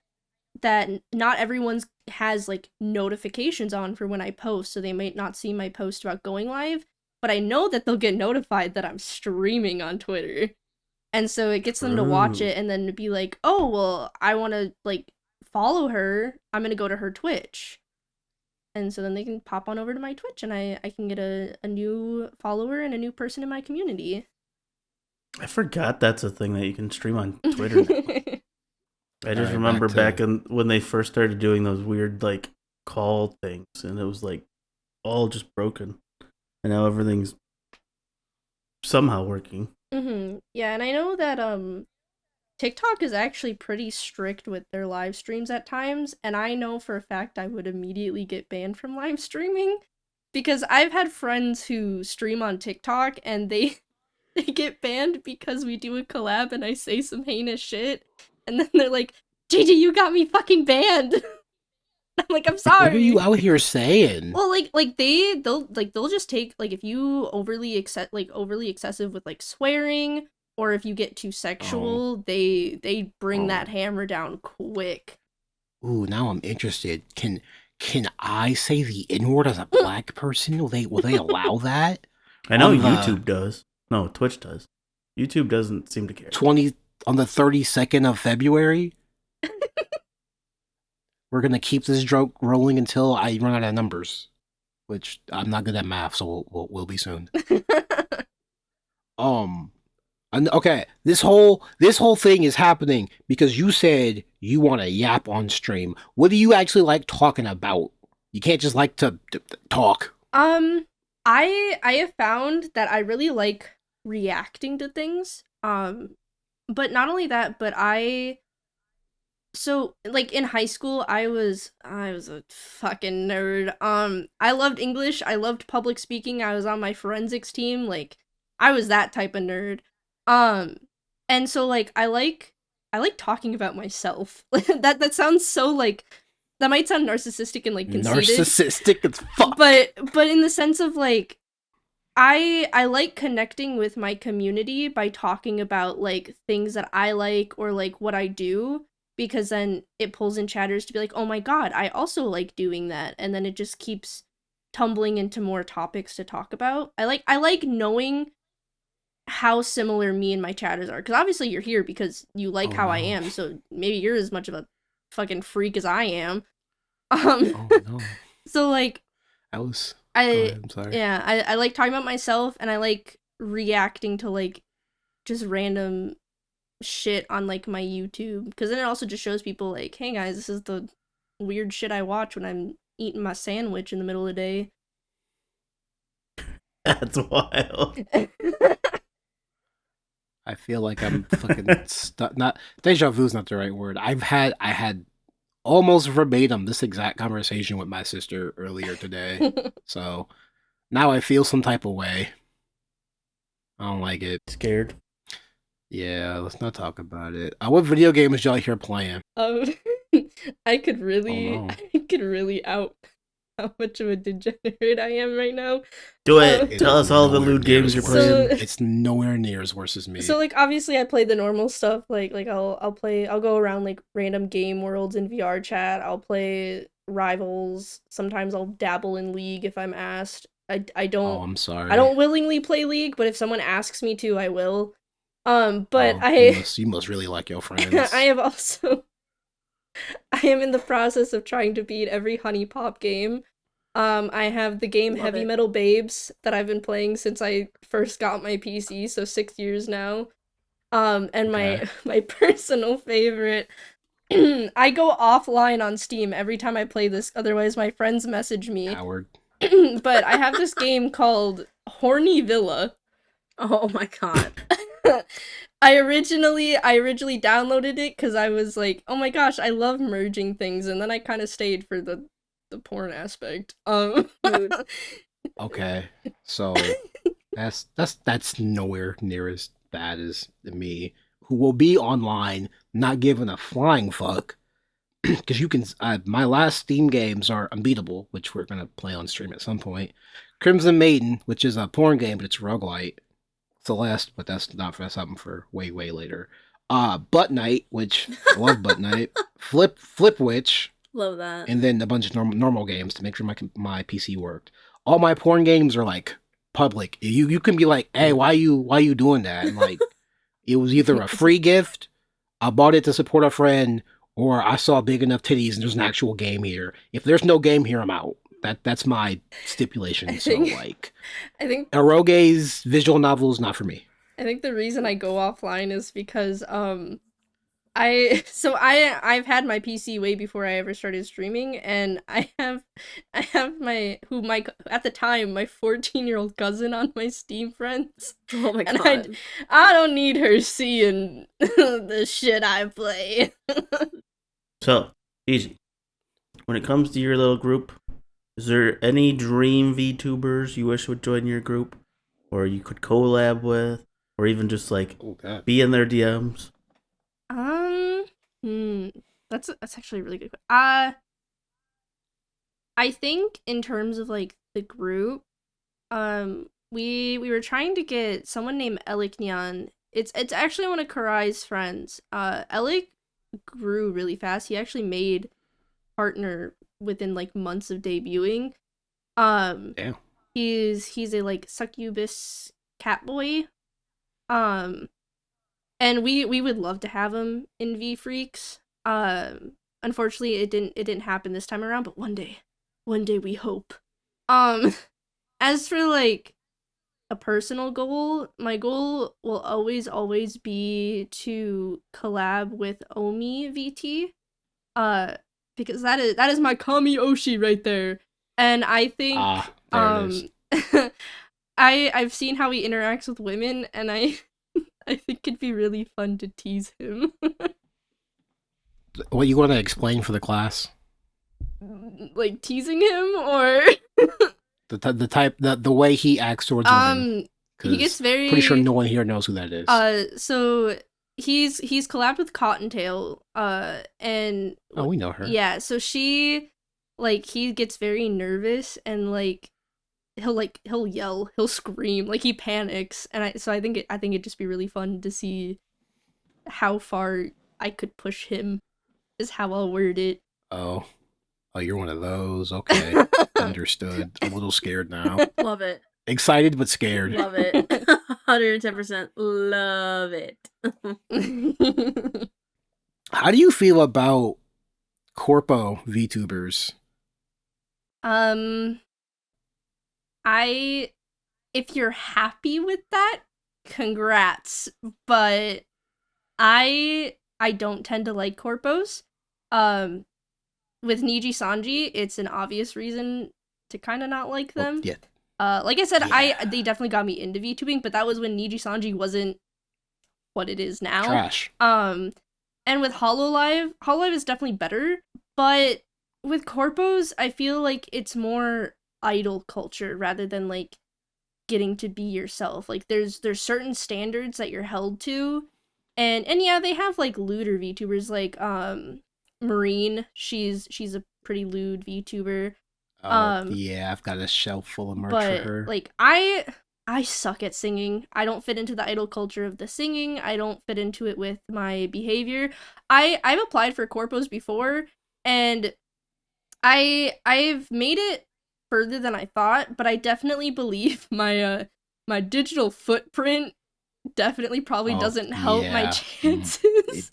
[SPEAKER 3] that not everyone's has like notifications on for when I post, so they might not see my post about going live, but I know that they'll get notified that I'm streaming on Twitter. And so it gets them to watch it and then be like, oh, well, I want to, like, follow her. I'm going to go to her Twitch. And so then they can pop on over to my Twitch, and I can get a new follower and a new person in my community.
[SPEAKER 4] I forgot that's a thing that you can stream on Twitter now. I just remember back when they first started doing those weird, like, call things, and it was, like, all just broken. And now everything's somehow working.
[SPEAKER 3] Mm-hmm. Yeah, and I know that TikTok is actually pretty strict with their live streams at times, and I know for a fact I would immediately get banned from live streaming, because I've had friends who stream on TikTok and they get banned because we do a collab and I say some heinous shit, and then they're like, Gigi, you got me fucking banned. I'm like, I'm sorry.
[SPEAKER 2] What are you out here saying?
[SPEAKER 3] Well, they'll just take, like, if you overly excessive with, like, swearing, or if you get too sexual, they bring that hammer down quick.
[SPEAKER 2] Ooh, now I'm interested. Can I say the N-word as a black person? Will they allow that?
[SPEAKER 4] I know YouTube does. No, Twitch does. YouTube doesn't seem to care.
[SPEAKER 2] On the 32nd of February? We're gonna keep this joke rolling until I run out of numbers, which I'm not good at math, so we'll be soon. Okay, this whole thing is happening because you said you want to yap on stream. What do you actually like talking about? You can't just like to talk.
[SPEAKER 3] I have found that I really like reacting to things. But not only that, but so, like, in high school, I was a fucking nerd. I loved English, I loved public speaking, I was on my forensics team, like, I was that type of nerd. And so, like, I like talking about myself. That sounds so, like, that might sound narcissistic and, like, conceited.
[SPEAKER 2] Narcissistic as fuck.
[SPEAKER 3] But in the sense of, like, I like connecting with my community by talking about, like, things that I like or, like, what I do, because then it pulls in chatters to be like, oh my god, I also like doing that, and then it just keeps tumbling into more topics to talk about. I like knowing how similar me and my chatters are, because obviously you're here because you like how I am, so maybe you're as much of a fucking freak as I am. So, like,
[SPEAKER 2] I'm sorry.
[SPEAKER 3] Yeah, I like talking about myself, and I like reacting to, like, just random shit on, like, my YouTube, because then it also just shows people, like, hey guys, this is the weird shit I watch when I'm eating my sandwich in the middle of the day.
[SPEAKER 4] That's wild.
[SPEAKER 2] I feel like I'm fucking stuck. Not deja vu's not the right word. I had almost verbatim this exact conversation with my sister earlier today. So now I feel some type of way. I don't like it.
[SPEAKER 4] Scared.
[SPEAKER 2] Yeah, let's not talk about it. What video games y'all here playing?
[SPEAKER 3] I could really,
[SPEAKER 2] Oh, no.
[SPEAKER 3] I could really out how much of a degenerate I am right now.
[SPEAKER 4] Do it.
[SPEAKER 2] It
[SPEAKER 4] Tell
[SPEAKER 2] is
[SPEAKER 4] us all the
[SPEAKER 2] nowhere
[SPEAKER 4] lewd
[SPEAKER 2] near
[SPEAKER 4] games
[SPEAKER 2] as
[SPEAKER 4] you're
[SPEAKER 2] worse.
[SPEAKER 4] playing.
[SPEAKER 2] It's nowhere near as worse as me.
[SPEAKER 3] So like obviously I play the normal stuff like I'll go around like random game worlds in VR chat. I'll play Rivals. Sometimes I'll dabble in League if I'm asked. I
[SPEAKER 2] Oh,
[SPEAKER 3] don't
[SPEAKER 2] I'm sorry.
[SPEAKER 3] I don't willingly play League, but if someone asks me to, I will. But
[SPEAKER 2] Oh, you must really like your friends.
[SPEAKER 3] I have also I am in the process of trying to beat every Honey Pop game. I have the game
[SPEAKER 5] Love
[SPEAKER 3] Heavy
[SPEAKER 5] it.
[SPEAKER 3] Metal Babes that I've been playing since I first got my PC, so 6 years now. And
[SPEAKER 2] Okay.
[SPEAKER 3] my personal favorite, I go offline on Steam every time I play this, otherwise my friends message me.
[SPEAKER 2] Howard.
[SPEAKER 3] But I have this game called Horny Villa.
[SPEAKER 5] Oh my god.
[SPEAKER 3] I originally downloaded it because I was like, oh my gosh, I love merging things, and then I kind of stayed for the porn aspect.
[SPEAKER 5] Dude.
[SPEAKER 2] Okay. So that's nowhere near as bad as me, who will be online not giving a flying fuck. Because you can, my last Steam games are Unbeatable, which we're gonna play on stream at some point. Crimson Maiden, which is a porn game, but it's roguelite. Celeste, but that's something for way later. Butt Night, which I love Butt Night. Flip Witch,
[SPEAKER 5] Love that.
[SPEAKER 2] and then a bunch of normal games to make sure my PC worked. All my porn games are like public. You can be like, hey, why you doing that? And like, it was either a free gift, I bought it to support a friend, or I saw big enough titties and there's an actual game here. If there's no game here, I'm out. That's my stipulation. So like,
[SPEAKER 3] I think
[SPEAKER 2] eroge's visual novel is not for me.
[SPEAKER 3] I think the reason I go offline is because I've had my PC way before I ever started streaming, and I have my at the time my 14-year-old cousin on my Steam friends,
[SPEAKER 5] Oh my
[SPEAKER 3] and
[SPEAKER 5] god.
[SPEAKER 3] I don't need her seeing the shit I play.
[SPEAKER 4] So, easy. When it comes to your little group, is there any dream VTubers you wish would join your group? Or you could collab with? Or even just like
[SPEAKER 2] Oh god.
[SPEAKER 4] be in their DMs?
[SPEAKER 3] That's actually a really good question. I think in terms of like the group, we were trying to get someone named Elik Nyan. It's actually one of Karai's friends. Elik grew really fast. He actually made partner within like months of debuting.
[SPEAKER 2] Damn.
[SPEAKER 3] He's a like succubus cat boy. And we would love to have him in Vfreaks. Unfortunately it didn't happen this time around, but one day we hope. As for like a personal goal, my goal will always be to collab with Omi VT. Because that is my Kami Oshi right there. And I think
[SPEAKER 2] There it is.
[SPEAKER 3] I've seen how he interacts with women, and I think it'd be really fun to tease him.
[SPEAKER 2] What you want to explain for the class?
[SPEAKER 3] Like teasing him, or
[SPEAKER 2] The way he acts towards women.
[SPEAKER 3] he gets very
[SPEAKER 2] Pretty sure no one here knows who that is.
[SPEAKER 3] So he's collabed with Cottontail, and
[SPEAKER 2] Oh, we know her.
[SPEAKER 3] yeah, so she, like, he gets very nervous, and like he'll yell, he'll scream, like he panics, and I think it'd just be really fun to see how far I could push him, is how I'll word it.
[SPEAKER 2] Oh, you're one of those. Okay, understood. I'm a little scared now.
[SPEAKER 5] Love it.
[SPEAKER 2] Excited but scared.
[SPEAKER 5] Love it. 110%. Love it.
[SPEAKER 2] How do you feel about corpo VTubers?
[SPEAKER 3] If you're happy with that, congrats. But I don't tend to like corpos. With Niji Sanji, it's an obvious reason to kind of not like them.
[SPEAKER 2] Yeah.
[SPEAKER 3] Like I said,
[SPEAKER 2] Yeah.
[SPEAKER 3] they definitely got me into VTubing, but that was when Niji Sanji wasn't what it is now.
[SPEAKER 2] Trash.
[SPEAKER 3] And with Hololive is definitely better, But with corpos, I feel like it's more idol culture rather than like getting to be yourself. Like there's certain standards that you're held to. And yeah, they have like lewder VTubers like Marine. She's a pretty lewd VTuber.
[SPEAKER 2] Yeah, I've got a shelf full of merch
[SPEAKER 3] But
[SPEAKER 2] for her.
[SPEAKER 3] like I suck at singing. I don't fit into the idol culture of the singing. I don't fit into it with my behavior. I've applied for corpos before, and I've made it further than I thought, but I definitely believe my my digital footprint definitely probably doesn't help my
[SPEAKER 2] yeah.
[SPEAKER 3] chances.
[SPEAKER 2] It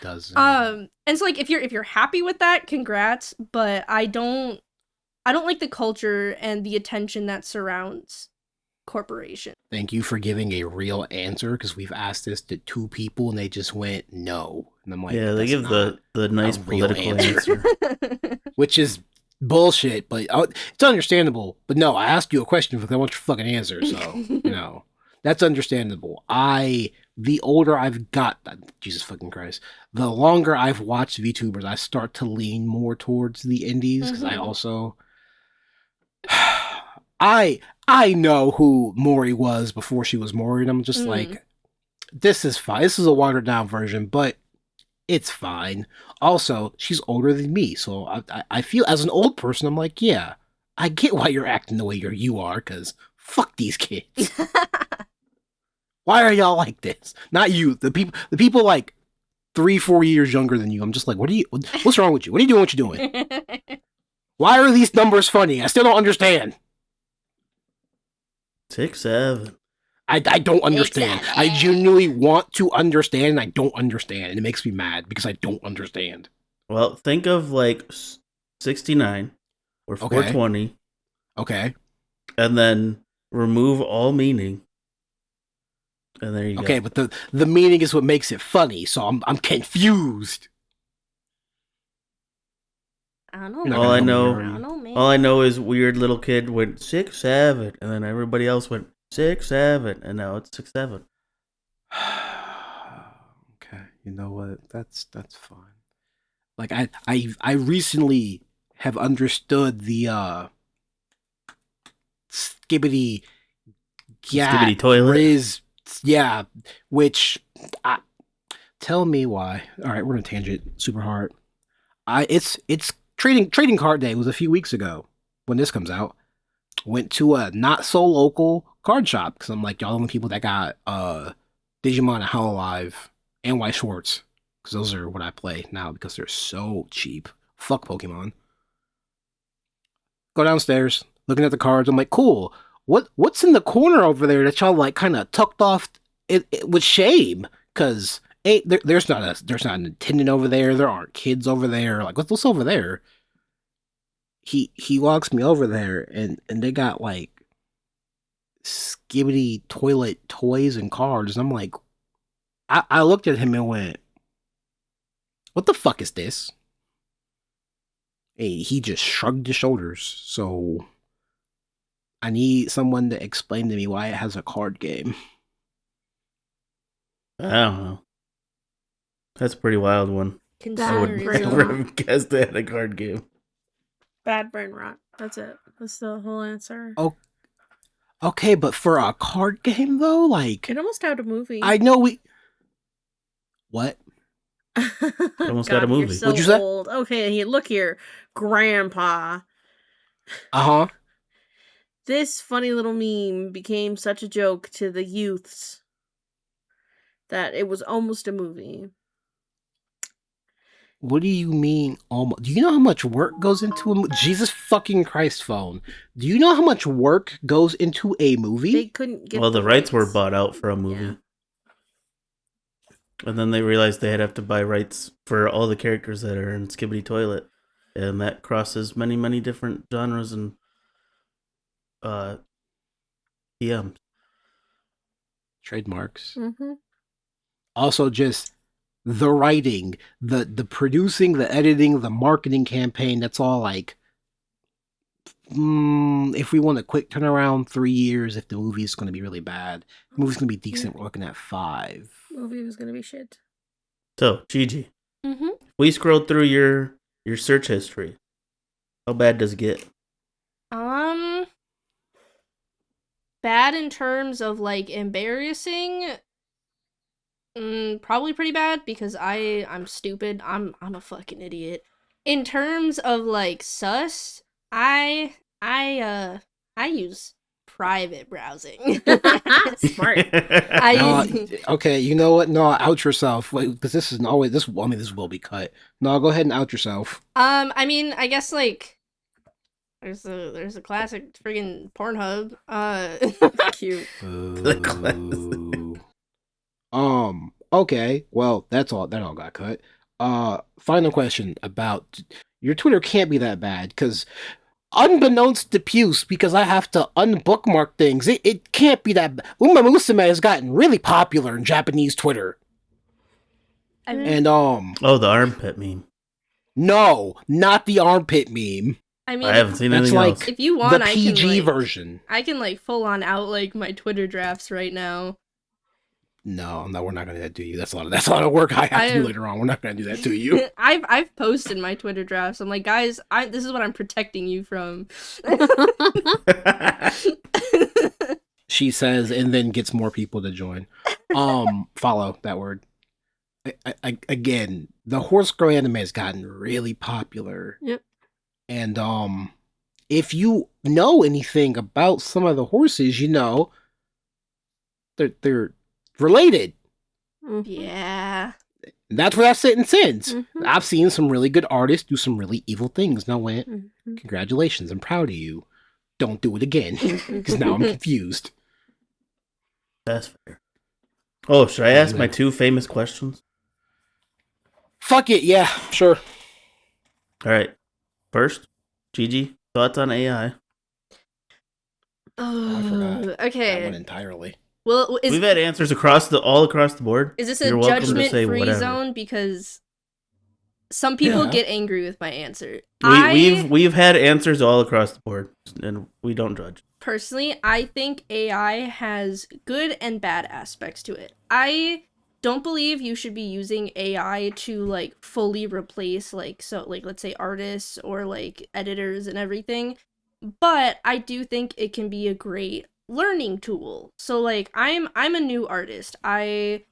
[SPEAKER 2] doesn't.
[SPEAKER 3] And so like if you're happy with that, congrats, but I don't like the culture and the attention that surrounds corporation.
[SPEAKER 2] Thank you for giving a real answer, because we've asked this to 2 people and they just went no. And I'm like,
[SPEAKER 4] Yeah, they
[SPEAKER 2] "That's
[SPEAKER 4] give
[SPEAKER 2] not
[SPEAKER 4] the nice
[SPEAKER 2] a real
[SPEAKER 4] political
[SPEAKER 2] answer."
[SPEAKER 4] answer.
[SPEAKER 2] Which is bullshit, but it's understandable. But no, I asked you a question because I want your fucking answer. So, that's understandable. The older I've got, Jesus fucking Christ, the longer I've watched VTubers, I start to lean more towards the indies, because I also, I know who Mori was before she was Mori, and I'm just like, this is fine. This is a watered down version, but it's fine. Also, she's older than me, so I feel, as an old person, I'm like, yeah, I get why you're acting the way you are, because fuck these kids. Why are y'all like this? Not you. The people like 3-4 years younger than you. I'm just like, what's wrong with you? What are you doing? What you doing? Why are these numbers funny? I still don't understand.
[SPEAKER 4] 6, 7.
[SPEAKER 2] I don't understand. I genuinely want to understand, and I don't understand. And it makes me mad because I don't understand.
[SPEAKER 4] Well, think of like 69 or 420.
[SPEAKER 2] Okay.
[SPEAKER 4] And then remove all meaning. And there you go.
[SPEAKER 2] Okay, but the meaning is what makes it funny, so I'm confused.
[SPEAKER 3] I don't know.
[SPEAKER 2] You're not
[SPEAKER 4] All
[SPEAKER 2] gonna
[SPEAKER 4] I
[SPEAKER 2] help me
[SPEAKER 4] know,
[SPEAKER 2] here, are you?
[SPEAKER 3] I don't know, man.
[SPEAKER 4] all I know is weird little kid went 6, 7, and then everybody else went 6, 7, and now it's 6, 7.
[SPEAKER 2] Okay, you know what? That's fine. Like I recently have understood the skibbity
[SPEAKER 4] Skibbity toilet.
[SPEAKER 2] Riz, yeah, which tell me why. All right, we're on a tangent. Super hard. It's trading card day was a few weeks ago when this comes out. Went to a not so local card shop because I'm like, y'all the only people that got Digimon and Hololive and White Schwartz, because those are what I play now because they're so cheap. Fuck Pokemon. Go downstairs, looking at the cards. I'm like, cool. What's in the corner over there that y'all like kind of tucked off it with shame? Because there's not a Nintendo over there. There aren't kids over there. Like what's over there? He walks me over there and they got like skibbity toilet toys and cards, and I'm like, I looked at him and went, what the fuck is this? And he just shrugged his shoulders. So I need someone to explain to me why it has a card game.
[SPEAKER 4] I don't know. That's a pretty wild one. I would never have guessed they had a card game.
[SPEAKER 5] Bad brain rot. That's it. That's the whole answer.
[SPEAKER 2] Oh, okay, but for a card game though, like
[SPEAKER 5] It almost had a movie.
[SPEAKER 2] I know we. What?
[SPEAKER 4] Almost got a movie.
[SPEAKER 5] You're so
[SPEAKER 2] What'd you say?
[SPEAKER 5] old. Okay, look here, Grandpa.
[SPEAKER 2] Uh-huh.
[SPEAKER 5] This funny little meme became such a joke to the youths that it was almost a movie.
[SPEAKER 2] What do you mean almost? Do you know how much work goes into a Jesus fucking Christ phone? Do you know how much work goes into a movie?
[SPEAKER 5] They couldn't get
[SPEAKER 4] The rights were bought out for a movie.
[SPEAKER 5] Yeah.
[SPEAKER 4] And then they realized they'd have to buy rights for all the characters that are in Skibbity Toilet. And that crosses many, many different genres and PMs.
[SPEAKER 2] Trademarks.
[SPEAKER 5] Mm-hmm.
[SPEAKER 2] Also, just the writing, the producing, the editing, the marketing campaign. That's all like, if we want a quick turnaround, 3 years. If the movie's going to be really bad, the movie's going to be decent. We're looking at 5.
[SPEAKER 5] Movie was gonna be shit.
[SPEAKER 4] So, Gigi,
[SPEAKER 3] Mm-hmm.
[SPEAKER 4] we scrolled through your Your search history. How bad does it get?
[SPEAKER 3] Bad in terms of like embarrassing. Probably pretty bad because I'm stupid. I'm a fucking idiot. In terms of like sus, I use private browsing.
[SPEAKER 5] Smart.
[SPEAKER 2] Okay, you know what? No, out yourself. Because this isn't always this. I mean, this will be cut. No, go ahead and out yourself.
[SPEAKER 3] I mean, I guess like there's a classic friggin' Pornhub.
[SPEAKER 5] Cute.
[SPEAKER 2] Ooh. Okay. Well, that all got cut. Final question about your Twitter can't be that bad because unbeknownst to Puce, because I have to unbookmark things, it can't be that bad. Uma Musume has gotten really popular in Japanese Twitter. And
[SPEAKER 4] Oh, the armpit meme.
[SPEAKER 2] no, not the armpit meme.
[SPEAKER 3] I mean,
[SPEAKER 4] I haven't seen
[SPEAKER 2] That's
[SPEAKER 4] anything
[SPEAKER 2] like
[SPEAKER 4] else.
[SPEAKER 3] if you want,
[SPEAKER 2] the
[SPEAKER 3] I
[SPEAKER 2] PG
[SPEAKER 3] can like,
[SPEAKER 2] version.
[SPEAKER 3] I can like full on out like my Twitter drafts right now.
[SPEAKER 2] No, we're not gonna do that to you. That's a lot of work I have to do later on. We're not gonna do that to you.
[SPEAKER 3] I've posted my Twitter drafts. I'm like, guys, this is what I'm protecting you from.
[SPEAKER 2] She says, and then gets more people to join. Follow that word. Again, the horse girl anime has gotten really popular.
[SPEAKER 5] Yep.
[SPEAKER 2] And if you know anything about some of the horses, you know they're related.
[SPEAKER 3] Yeah.
[SPEAKER 2] And that's where that sentence ends.
[SPEAKER 5] Mhm.
[SPEAKER 2] I've seen some really good artists do some really evil things. Now, went,
[SPEAKER 5] Mhm.
[SPEAKER 2] congratulations, I'm proud of you. Don't do it again, because now I'm confused.
[SPEAKER 4] That's fair. Oh, should I ask my 2 famous questions?
[SPEAKER 2] Fuck it, yeah, sure.
[SPEAKER 4] All right. First, Gigi, thoughts on AI?
[SPEAKER 2] Oh, I forgot that
[SPEAKER 3] Okay.
[SPEAKER 2] one entirely.
[SPEAKER 3] Well,
[SPEAKER 4] We've had answers all across the board.
[SPEAKER 3] is this a
[SPEAKER 4] You're welcome to say
[SPEAKER 3] judgment-free
[SPEAKER 4] whatever.
[SPEAKER 3] zone? Because some people
[SPEAKER 2] Yeah.
[SPEAKER 3] get angry with my answer.
[SPEAKER 4] We've had answers all across the board, and we don't judge.
[SPEAKER 3] Personally, I think AI has good and bad aspects to it. I don't believe you should be using AI to like fully replace like let's say artists or like editors and everything. But I do think it can be a great learning tool. So like I'm a new artist. I'm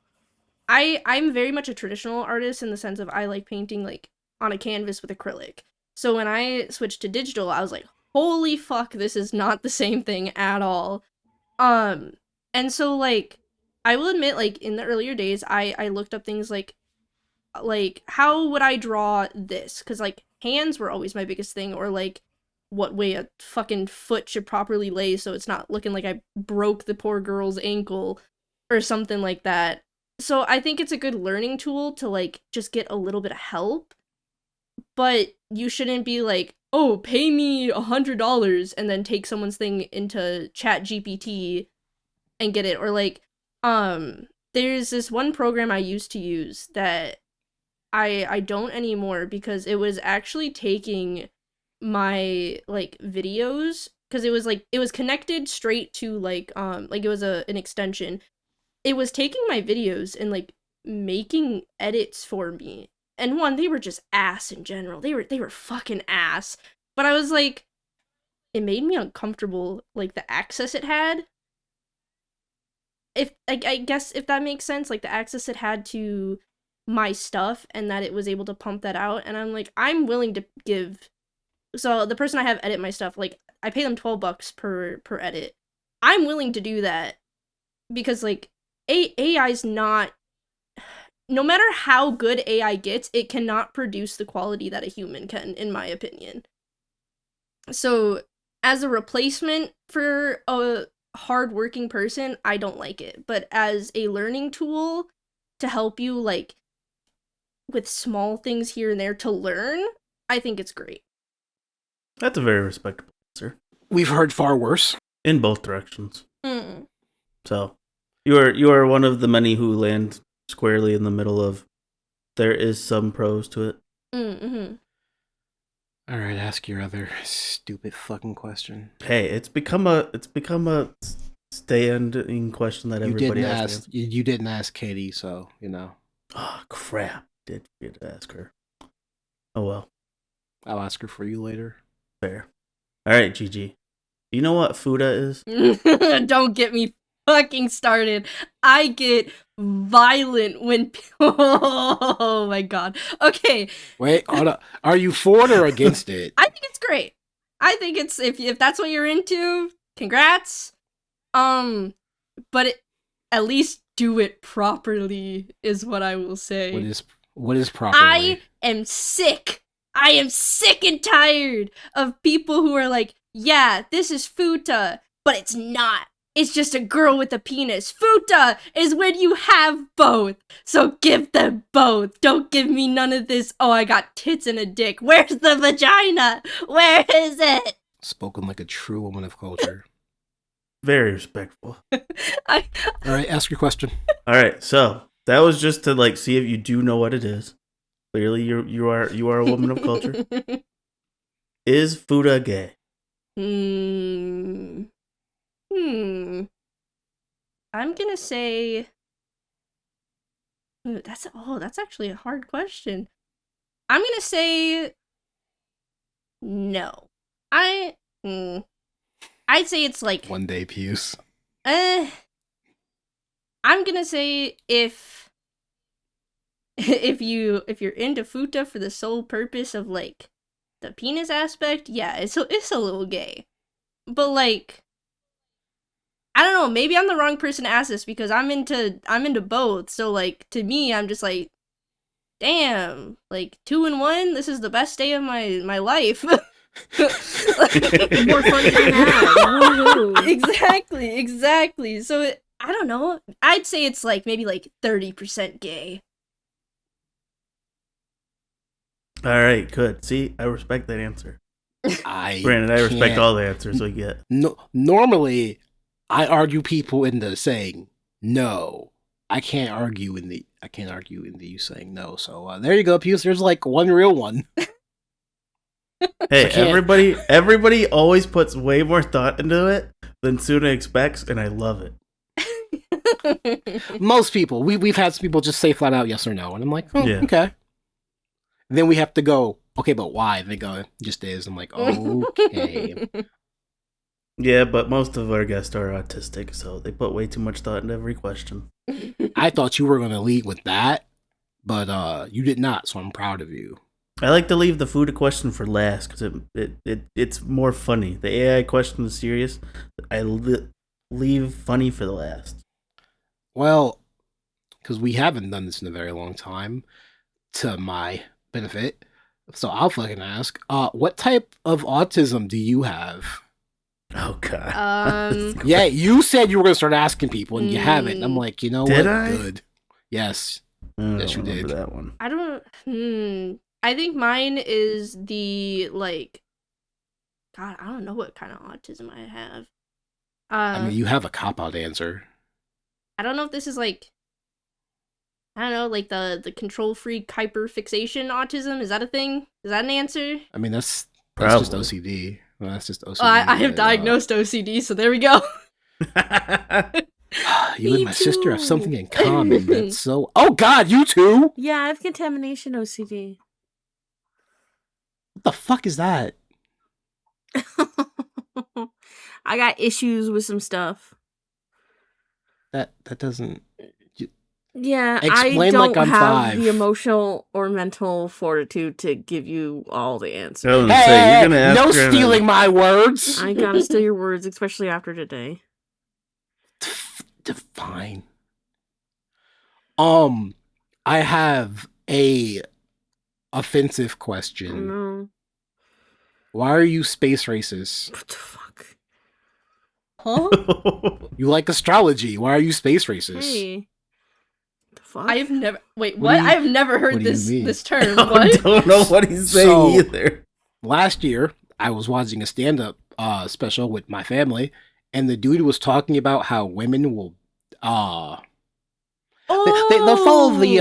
[SPEAKER 3] very much a traditional artist in the sense of I like painting like on a canvas with acrylic. So when I switched to digital, I was like, holy fuck, this is not the same thing at all. And so like I will admit, like in the earlier days, I looked up things like how would I draw this? Because like hands were always my biggest thing, or like what way a fucking foot should properly lay so it's not looking like I broke the poor girl's ankle or something like that. So I think it's a good learning tool to like just get a little bit of help, but you shouldn't be like, oh, pay me $100 and then take someone's thing into Chat GPT and get it. Or like, there's this one program I used to use that I don't anymore because it was actually taking my like videos, because it was connected straight to like it was an extension. It was taking my videos and like making edits for me. And one, they were just ass in general. They were fucking ass. But I was like, it made me uncomfortable, like the access it had. If I guess if that makes sense, like the access it had to my stuff and that it was able to pump that out. And I'm like, I'm willing to give. So the person I have edit my stuff, like I pay them $12 per edit. I'm willing to do that because like AI's not, no matter how good AI gets, it cannot produce the quality that a human can, in my opinion. So as a replacement for a hardworking person, I don't like it. But as a learning tool to help you like with small things here and there to learn, I think it's great.
[SPEAKER 4] That's a very respectable answer.
[SPEAKER 2] We've heard far worse.
[SPEAKER 4] In both directions.
[SPEAKER 3] Mm.
[SPEAKER 4] So you are one of the many who land squarely in the middle of there is some pros to it.
[SPEAKER 3] Mm-hmm.
[SPEAKER 2] All right, ask your other stupid fucking question.
[SPEAKER 4] Hey, it's become a standing question that everybody asks.
[SPEAKER 2] You didn't ask Katie, so you know.
[SPEAKER 4] Oh crap! Did forget to ask her. Oh well.
[SPEAKER 2] I'll ask her for you later.
[SPEAKER 4] Fair. All right, Gigi. Do you know what fuda is?
[SPEAKER 3] Don't get me fucking started. I get violent when oh my god. Okay.
[SPEAKER 2] Wait, hold up. Are you for it or against it?
[SPEAKER 3] I think it's great. I think it's if that's what you're into, congrats. But at least do it properly is what I will say.
[SPEAKER 2] What is properly?
[SPEAKER 3] I am sick. I am sick and tired of people who are like, yeah, this is futa, but it's not. It's just a girl with a penis. Futa is when you have both. So give them both. Don't give me none of this, oh, I got tits and a dick. Where's the vagina? Where is it?
[SPEAKER 2] Spoken like a true woman of culture.
[SPEAKER 4] Very respectful.
[SPEAKER 2] All right, ask your question.
[SPEAKER 4] All right, so that was just to like see if you do know what it is. Clearly, you are a woman of culture. Is fuda gay?
[SPEAKER 3] I'm gonna say. Ooh, that's actually a hard question. I'm gonna say no. I'd say it's like
[SPEAKER 2] One day, Pius.
[SPEAKER 3] I'm gonna say if you're into futa for the sole purpose of like the penis aspect, yeah, it's a little gay. But like I don't know, maybe I'm the wrong person to ask this because I'm into both. So like to me, I'm just like, damn, like 2 in 1, this is the best day of my life.
[SPEAKER 5] More fun than that.
[SPEAKER 3] Exactly. So I don't know. I'd say it's like maybe like 30% gay.
[SPEAKER 4] All right, good. See, I respect that answer. Brandon, I respect
[SPEAKER 2] can't-
[SPEAKER 4] all the answers we get.
[SPEAKER 2] No, normally, I argue people into saying no. I can't argue into you saying no. So there you go, Pius. There's like one real one.
[SPEAKER 4] Hey,
[SPEAKER 2] can't-
[SPEAKER 4] everybody always puts way more thought into it than Tsuna expects, and I love it.
[SPEAKER 2] Most people, we've had some people just say flat out yes or no, and I'm like, oh,
[SPEAKER 4] Yeah.
[SPEAKER 2] okay. And then we have to go, okay, but why? And they go, it just is. I'm like, okay.
[SPEAKER 4] Yeah, but most of our guests are autistic, so they put way too much thought into every question.
[SPEAKER 2] I thought you were going to lead with that, but you did not, so I'm proud of you.
[SPEAKER 4] I like to leave the food question for last because it's more funny. The AI question is serious. I leave funny for the last.
[SPEAKER 2] Well, because we haven't done this in a very long time, to my benefit, so I'll fucking ask, what type of autism do you have?
[SPEAKER 4] Oh, God.
[SPEAKER 2] Yeah, you said you were going to start asking people, and you haven't. I'm like, you know
[SPEAKER 4] Did
[SPEAKER 2] what?
[SPEAKER 4] I?
[SPEAKER 2] Good. Yes. Yes, you did.
[SPEAKER 4] That one.
[SPEAKER 3] I don't. I think mine is the like. God, I don't know what kind of autism I have.
[SPEAKER 2] I mean, you have a cop-out answer.
[SPEAKER 3] I don't know if this is like. I don't know, like the control freak hyperfixation autism. Is that a thing? Is that an answer?
[SPEAKER 2] I mean, that's
[SPEAKER 4] Probably.
[SPEAKER 2] just OCD. Well, that's just OCD.
[SPEAKER 3] Oh, I have diagnosed OCD, so there we go.
[SPEAKER 2] You
[SPEAKER 5] Me
[SPEAKER 2] and my sister have
[SPEAKER 5] too.
[SPEAKER 2] something in common. That's so. Oh God, you too.
[SPEAKER 5] Yeah, I have contamination OCD.
[SPEAKER 2] What the fuck is that?
[SPEAKER 5] I got issues with some stuff.
[SPEAKER 2] That doesn't.
[SPEAKER 5] Yeah,
[SPEAKER 2] Explain
[SPEAKER 5] I don't
[SPEAKER 2] like I'm
[SPEAKER 5] have
[SPEAKER 2] 5.
[SPEAKER 5] the emotional or mental fortitude to give you all the answers.
[SPEAKER 4] I was gonna
[SPEAKER 2] Hey,
[SPEAKER 4] say, you're gonna ask
[SPEAKER 2] no
[SPEAKER 4] her
[SPEAKER 2] stealing my words.
[SPEAKER 5] I gotta steal your words, especially after today.
[SPEAKER 2] Define. I have a offensive question.
[SPEAKER 5] No.
[SPEAKER 2] Why are you space racist?
[SPEAKER 5] What the fuck?
[SPEAKER 3] Huh?
[SPEAKER 2] You like astrology. Why are you space racist?
[SPEAKER 5] Hey. The fuck?
[SPEAKER 3] I have never. Wait,
[SPEAKER 2] What
[SPEAKER 3] what?
[SPEAKER 2] do you-
[SPEAKER 3] I have never
[SPEAKER 2] what
[SPEAKER 3] heard
[SPEAKER 2] do you
[SPEAKER 3] this
[SPEAKER 2] mean?
[SPEAKER 3] this term.
[SPEAKER 4] I
[SPEAKER 3] What?
[SPEAKER 4] don't know what he's saying
[SPEAKER 2] So-
[SPEAKER 4] either.
[SPEAKER 2] Last year, I was watching a stand-up special with my family, and the dude was talking about how women will they'll follow the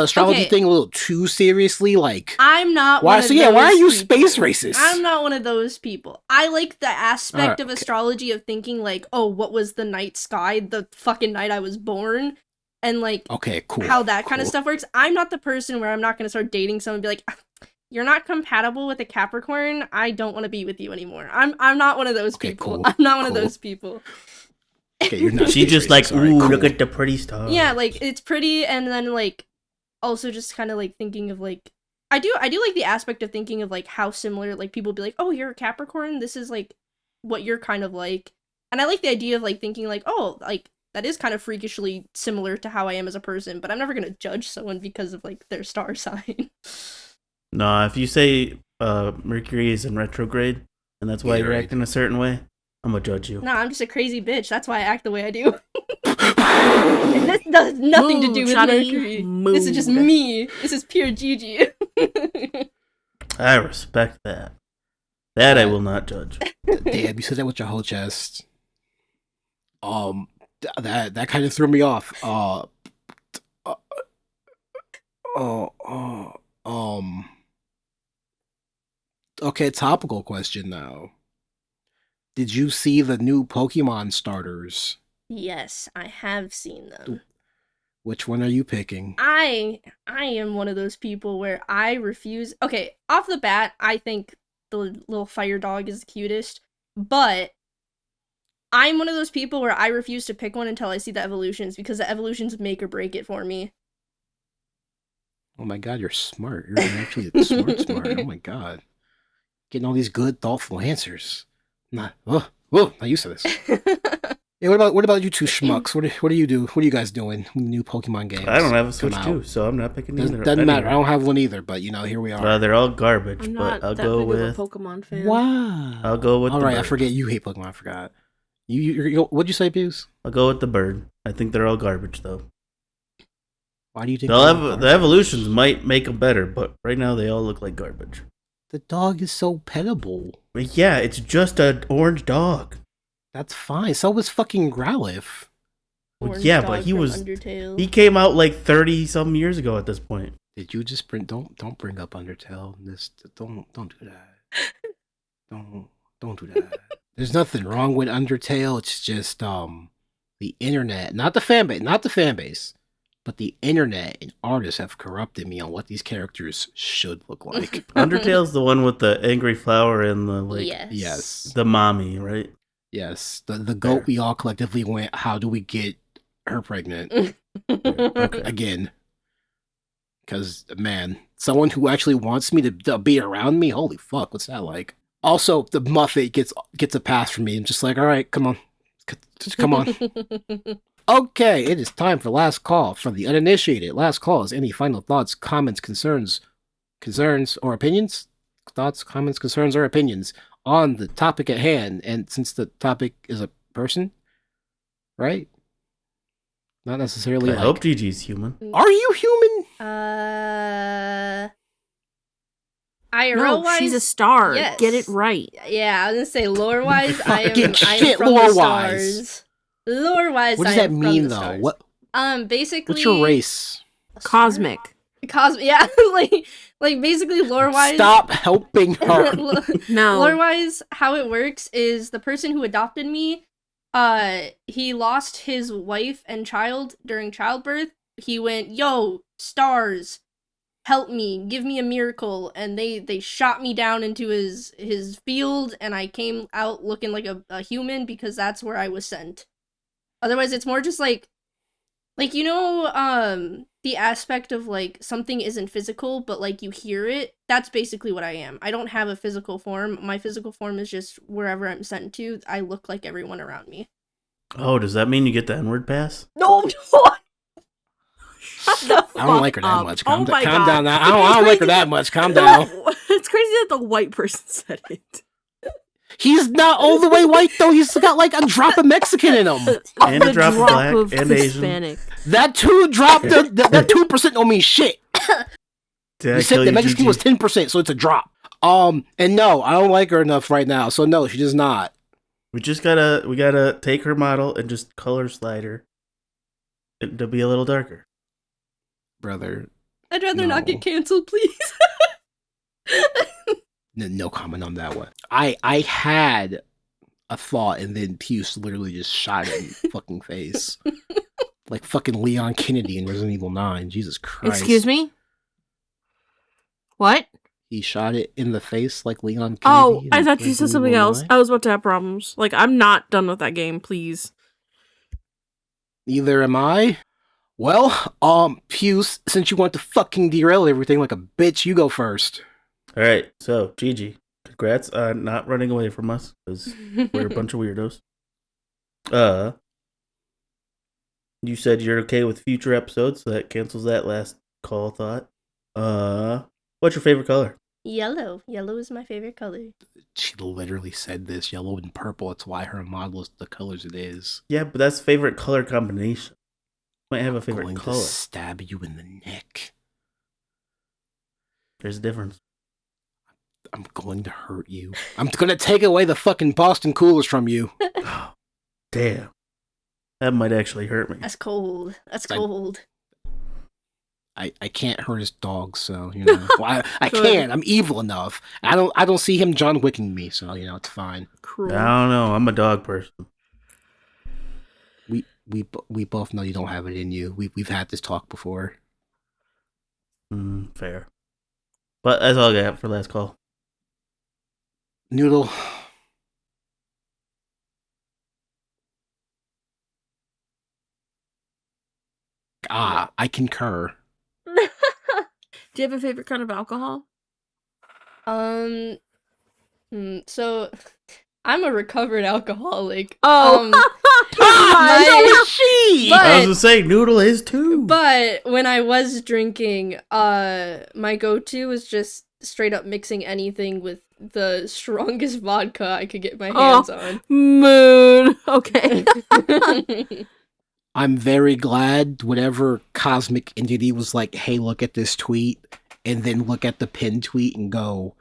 [SPEAKER 2] astrology
[SPEAKER 3] Okay.
[SPEAKER 2] thing a little too seriously. Like,
[SPEAKER 3] I'm not.
[SPEAKER 2] why?
[SPEAKER 3] One
[SPEAKER 2] So
[SPEAKER 3] of
[SPEAKER 2] yeah, why are
[SPEAKER 3] those
[SPEAKER 2] you
[SPEAKER 3] people.
[SPEAKER 2] space racist?
[SPEAKER 3] I'm not one of those people. I like the aspect
[SPEAKER 2] Alright,
[SPEAKER 3] of
[SPEAKER 2] okay.
[SPEAKER 3] astrology of thinking like, oh, what was the night sky the fucking night I was born, and like
[SPEAKER 2] Okay, cool.
[SPEAKER 3] how that kind of
[SPEAKER 2] cool.
[SPEAKER 3] stuff works. I'm not the person where I'm not gonna start dating someone and be like, you're not compatible with a Capricorn, I don't want to be with you anymore. I'm not one of those
[SPEAKER 2] Okay,
[SPEAKER 3] people.
[SPEAKER 2] cool,
[SPEAKER 3] I'm not one of
[SPEAKER 2] cool.
[SPEAKER 3] those people.
[SPEAKER 2] Okay, you're not.
[SPEAKER 4] She just
[SPEAKER 2] racist,
[SPEAKER 4] like,
[SPEAKER 2] sorry,
[SPEAKER 4] ooh,
[SPEAKER 2] cool.
[SPEAKER 4] look at the pretty stars.
[SPEAKER 3] Yeah, like it's pretty, and then like also just kind of like thinking of like I do like the aspect of thinking of like how similar like people be like, oh, you're a Capricorn, this is like what you're kind of like, and I like the idea of like thinking like, oh, like that is kind of freakishly similar to how I am as a person, but I'm never gonna judge someone because of like their star sign.
[SPEAKER 4] Nah, if you say Mercury is in retrograde and that's why you're
[SPEAKER 2] Gatorade.
[SPEAKER 4] acting a certain way, I'm gonna judge you.
[SPEAKER 3] Nah, I'm just a crazy bitch. That's why I act the way I do. This does nothing to do with
[SPEAKER 5] Shawty,
[SPEAKER 3] Mercury. This is just
[SPEAKER 5] mood.
[SPEAKER 3] me. This is pure Gigi.
[SPEAKER 4] I respect that. That I will not judge.
[SPEAKER 2] Damn, you said that with your whole chest. That kind of threw me off. Okay, topical question now. Did you see the new Pokemon starters?
[SPEAKER 3] Yes, I have seen them.
[SPEAKER 2] Which one are you picking?
[SPEAKER 3] I am one of those people where I refuse. Okay, off the bat, I think the little fire dog is the cutest, but I'm one of those people where I refuse to pick one until I see the evolutions because the evolutions make or break it for me.
[SPEAKER 2] Oh my god, you're smart. You're actually smart. Oh my god. Getting all these good, thoughtful answers. Not used to this. Yeah, what about you two schmucks? What do you do? What are you guys doing? New Pokemon games.
[SPEAKER 4] I don't have a Switch
[SPEAKER 2] come
[SPEAKER 4] too,
[SPEAKER 2] out.
[SPEAKER 4] so I'm not picking either.
[SPEAKER 2] Doesn't matter. I
[SPEAKER 4] anyway.
[SPEAKER 2] don't have one either, but here we are.
[SPEAKER 4] They're all garbage,
[SPEAKER 5] I'm
[SPEAKER 4] but
[SPEAKER 5] not
[SPEAKER 4] I'll
[SPEAKER 5] that
[SPEAKER 4] go
[SPEAKER 5] big
[SPEAKER 4] with.
[SPEAKER 5] of a Pokemon fan.
[SPEAKER 2] Wow.
[SPEAKER 4] I'll go with.
[SPEAKER 2] All
[SPEAKER 4] the
[SPEAKER 2] right, I
[SPEAKER 4] bird.
[SPEAKER 2] forget you hate Pokemon. I forgot. What'd you say, Pews?
[SPEAKER 4] I'll go with the bird. I think they're all garbage though.
[SPEAKER 2] Why do you think
[SPEAKER 4] They'll
[SPEAKER 2] they're
[SPEAKER 4] have,
[SPEAKER 2] all
[SPEAKER 4] the evolutions might make them better, but right now they all look like garbage.
[SPEAKER 2] The dog is so petable.
[SPEAKER 4] But yeah, it's just an orange dog.
[SPEAKER 2] That's fine. So was fucking Growlithe.
[SPEAKER 4] Well,
[SPEAKER 3] Orange
[SPEAKER 4] yeah,
[SPEAKER 3] dog
[SPEAKER 4] but he
[SPEAKER 3] from
[SPEAKER 4] was
[SPEAKER 3] Undertale.
[SPEAKER 4] he came out like 30 some years ago at this point.
[SPEAKER 2] Did you just bring? Don't bring up Undertale. Don't do that. Don't do that. There's nothing wrong with Undertale. It's just the internet, not the fan base, but the internet and artists have corrupted me on what these characters should look like.
[SPEAKER 4] Undertale's the one with the angry flower and the
[SPEAKER 2] Yes.
[SPEAKER 4] the mommy, right?
[SPEAKER 2] Yes, the goat we all collectively went, how do we get her pregnant?
[SPEAKER 4] Okay.
[SPEAKER 2] Again. Because, man, someone who actually wants me to be around me, holy fuck, what's that like? Also, the Muffet gets a pass from me. I'm just like, all right, come on. Just come on. Okay, it is time for last call from the uninitiated. Last call is any final thoughts, comments, concerns, or opinions? Thoughts, comments, concerns, or opinions on the topic at hand. And since the topic is a person, right? Not necessarily
[SPEAKER 4] I hope Gigi's human.
[SPEAKER 2] Are you human?
[SPEAKER 3] IRL
[SPEAKER 5] No,
[SPEAKER 3] wise,
[SPEAKER 5] she's a star.
[SPEAKER 3] yes.
[SPEAKER 5] Get it right.
[SPEAKER 3] Yeah, I was gonna say lore wise, I am
[SPEAKER 2] Fucking shit,
[SPEAKER 3] from the
[SPEAKER 2] lore-wise.
[SPEAKER 3] stars. Lore wise,
[SPEAKER 2] What does
[SPEAKER 3] I
[SPEAKER 2] that
[SPEAKER 3] am
[SPEAKER 2] mean,
[SPEAKER 3] from the
[SPEAKER 2] though?
[SPEAKER 3] stars.
[SPEAKER 2] What?
[SPEAKER 3] Basically,
[SPEAKER 2] What's your race?
[SPEAKER 5] Cosmic.
[SPEAKER 3] Yeah, like basically lore wise.
[SPEAKER 2] Stop helping her.
[SPEAKER 5] No.
[SPEAKER 3] Lore wise, how it works is the person who adopted me, he lost his wife and child during childbirth. He went, "Yo, stars, help me, give me a miracle," and they shot me down into his field, and I came out looking like a human because that's where I was sent. Otherwise, it's more just like you know, the aspect of like something isn't physical, but like you hear it. That's basically what I am. I don't have a physical form. My physical form is just wherever I'm sent to. I look like everyone around me.
[SPEAKER 4] Oh, does that mean you get the N-word pass?
[SPEAKER 3] No,
[SPEAKER 2] I don't like her that
[SPEAKER 5] up.
[SPEAKER 2] much.
[SPEAKER 5] Oh
[SPEAKER 2] Calm
[SPEAKER 5] my
[SPEAKER 2] down.
[SPEAKER 5] God.
[SPEAKER 2] I don't like her that much. Calm down.
[SPEAKER 5] It's crazy that the white person said it.
[SPEAKER 2] He's not all the way white though. He's got like a drop of Mexican in him.
[SPEAKER 4] And a
[SPEAKER 5] The
[SPEAKER 4] drop of black
[SPEAKER 5] of
[SPEAKER 4] and Asian.
[SPEAKER 5] Hispanic.
[SPEAKER 2] That 2 drop. That 2% don't mean shit.
[SPEAKER 4] Did I
[SPEAKER 2] You said
[SPEAKER 4] kill
[SPEAKER 2] the
[SPEAKER 4] you,
[SPEAKER 2] Mexican
[SPEAKER 4] Gigi?
[SPEAKER 2] was 10%, so it's a drop. And no, I don't like her enough right now. So no, she does not.
[SPEAKER 4] We gotta take her model and just color slide her to be a little darker.
[SPEAKER 2] Brother,
[SPEAKER 3] I'd rather
[SPEAKER 2] No.
[SPEAKER 3] not get canceled, please.
[SPEAKER 2] no comment on that one. I had a thought, and then Pius literally just shot it in the fucking face. Like fucking Leon Kennedy in Resident Evil 9. Jesus Christ.
[SPEAKER 5] Excuse me? What?
[SPEAKER 2] He shot it in the face like Leon Kennedy.
[SPEAKER 5] Oh, I
[SPEAKER 2] and
[SPEAKER 5] thought you said
[SPEAKER 2] Franklin
[SPEAKER 5] something else.
[SPEAKER 2] Roy.
[SPEAKER 5] I was about to have problems. Like, I'm not done with that game, please.
[SPEAKER 2] Neither am I. Well, Hughes, since you want to fucking derail everything like a bitch, you go first.
[SPEAKER 4] All right, so Gigi, congrats on not running away from us because we're a bunch of weirdos. You said you're okay with future episodes, so that cancels that last call thought. What's your favorite color?
[SPEAKER 3] Yellow. Yellow is my favorite color.
[SPEAKER 2] She literally said this, yellow and purple. It's why her model is the colors it is.
[SPEAKER 4] Yeah, but that's favorite color combination. Might have a
[SPEAKER 2] I'm
[SPEAKER 4] favorite
[SPEAKER 2] going
[SPEAKER 4] color.
[SPEAKER 2] to stab you in the neck.
[SPEAKER 4] There's a difference.
[SPEAKER 2] I'm going to hurt you. I'm going to take away the fucking Boston Coolers from you.
[SPEAKER 4] Damn. That might actually hurt me.
[SPEAKER 3] That's cold. That's cold.
[SPEAKER 2] I can't hurt his dog, so you know. Well, I
[SPEAKER 5] Good.
[SPEAKER 2] can't. I'm evil enough. I don't see him John Wicking me, so you know it's fine.
[SPEAKER 5] Cruel.
[SPEAKER 4] I don't know. I'm a dog person.
[SPEAKER 2] We both know you don't have it in you. We've had this talk before.
[SPEAKER 4] Fair. But that's all I got for last call.
[SPEAKER 2] Noodle. I concur.
[SPEAKER 5] Do you have a favorite kind of alcohol?
[SPEAKER 3] So I'm a recovered alcoholic.
[SPEAKER 5] Oh,
[SPEAKER 2] She.
[SPEAKER 3] But-
[SPEAKER 4] I was gonna say Noodle is too.
[SPEAKER 3] But when I was drinking, my go-to was just straight up mixing anything with the strongest vodka I could get my hands on.
[SPEAKER 5] Moon. Okay.
[SPEAKER 2] I'm very glad whatever cosmic entity was like, hey, look at this tweet, and then look at the pinned tweet and go,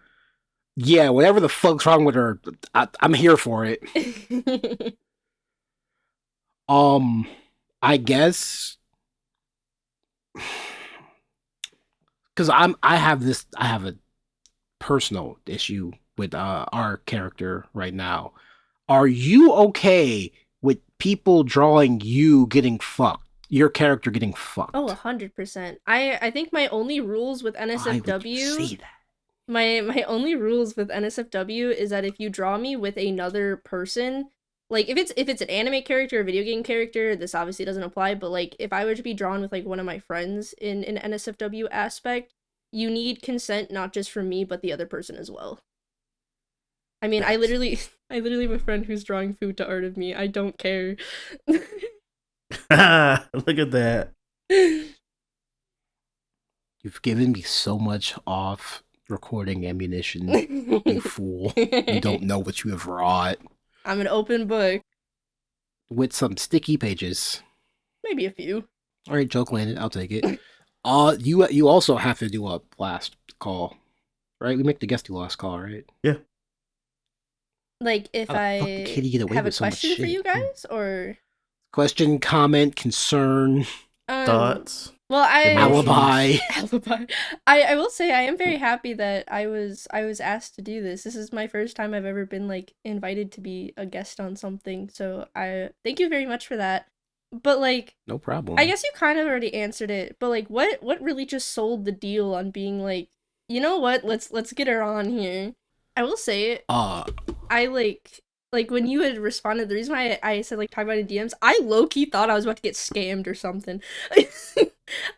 [SPEAKER 2] yeah, whatever the fuck's wrong with her, I'm here for it. I guess because I have a personal issue with our character right now. Are you okay with people drawing you getting fucked? Your character getting fucked?
[SPEAKER 3] Oh, 100%. I think my only rules with
[SPEAKER 2] Why would you
[SPEAKER 3] NSFW
[SPEAKER 2] say that?
[SPEAKER 3] my only rules with NSFW is that if you draw me with another person, like if it's an anime character or video game character, this obviously doesn't apply, but like if I were to be drawn with like one of my friends in an NSFW aspect, you need consent not just from me but the other person as well. I mean, I literally have a friend who's drawing food to art of me. I don't care.
[SPEAKER 4] Look at that.
[SPEAKER 2] You've given me so much off recording ammunition, you fool. You don't know what you have wrought.
[SPEAKER 3] I'm an open book.
[SPEAKER 2] With some sticky pages.
[SPEAKER 3] Maybe a few.
[SPEAKER 2] Alright, joke landed, I'll take it. You also have to do a last call. Right? We make the guest do last call, right?
[SPEAKER 4] Yeah.
[SPEAKER 3] Like if
[SPEAKER 2] How the fuck did Kitty get away
[SPEAKER 3] have a
[SPEAKER 2] with so much
[SPEAKER 3] question for
[SPEAKER 2] shit?
[SPEAKER 3] you guys, or
[SPEAKER 2] Question, comment, concern,
[SPEAKER 4] Thoughts.
[SPEAKER 3] Well,
[SPEAKER 2] alibi.
[SPEAKER 3] alibi. I will say I am very happy that I was asked to do this. This is my first time I've ever been like invited to be a guest on something. So I thank you very much for that. But like,
[SPEAKER 2] No problem.
[SPEAKER 3] I guess you kind of already answered it. But like, what really just sold the deal on being like, you know what? Let's get her on here. I will say, I like when you had responded, the reason why I said like talk about it in DMs, I low-key thought I was about to get scammed or something.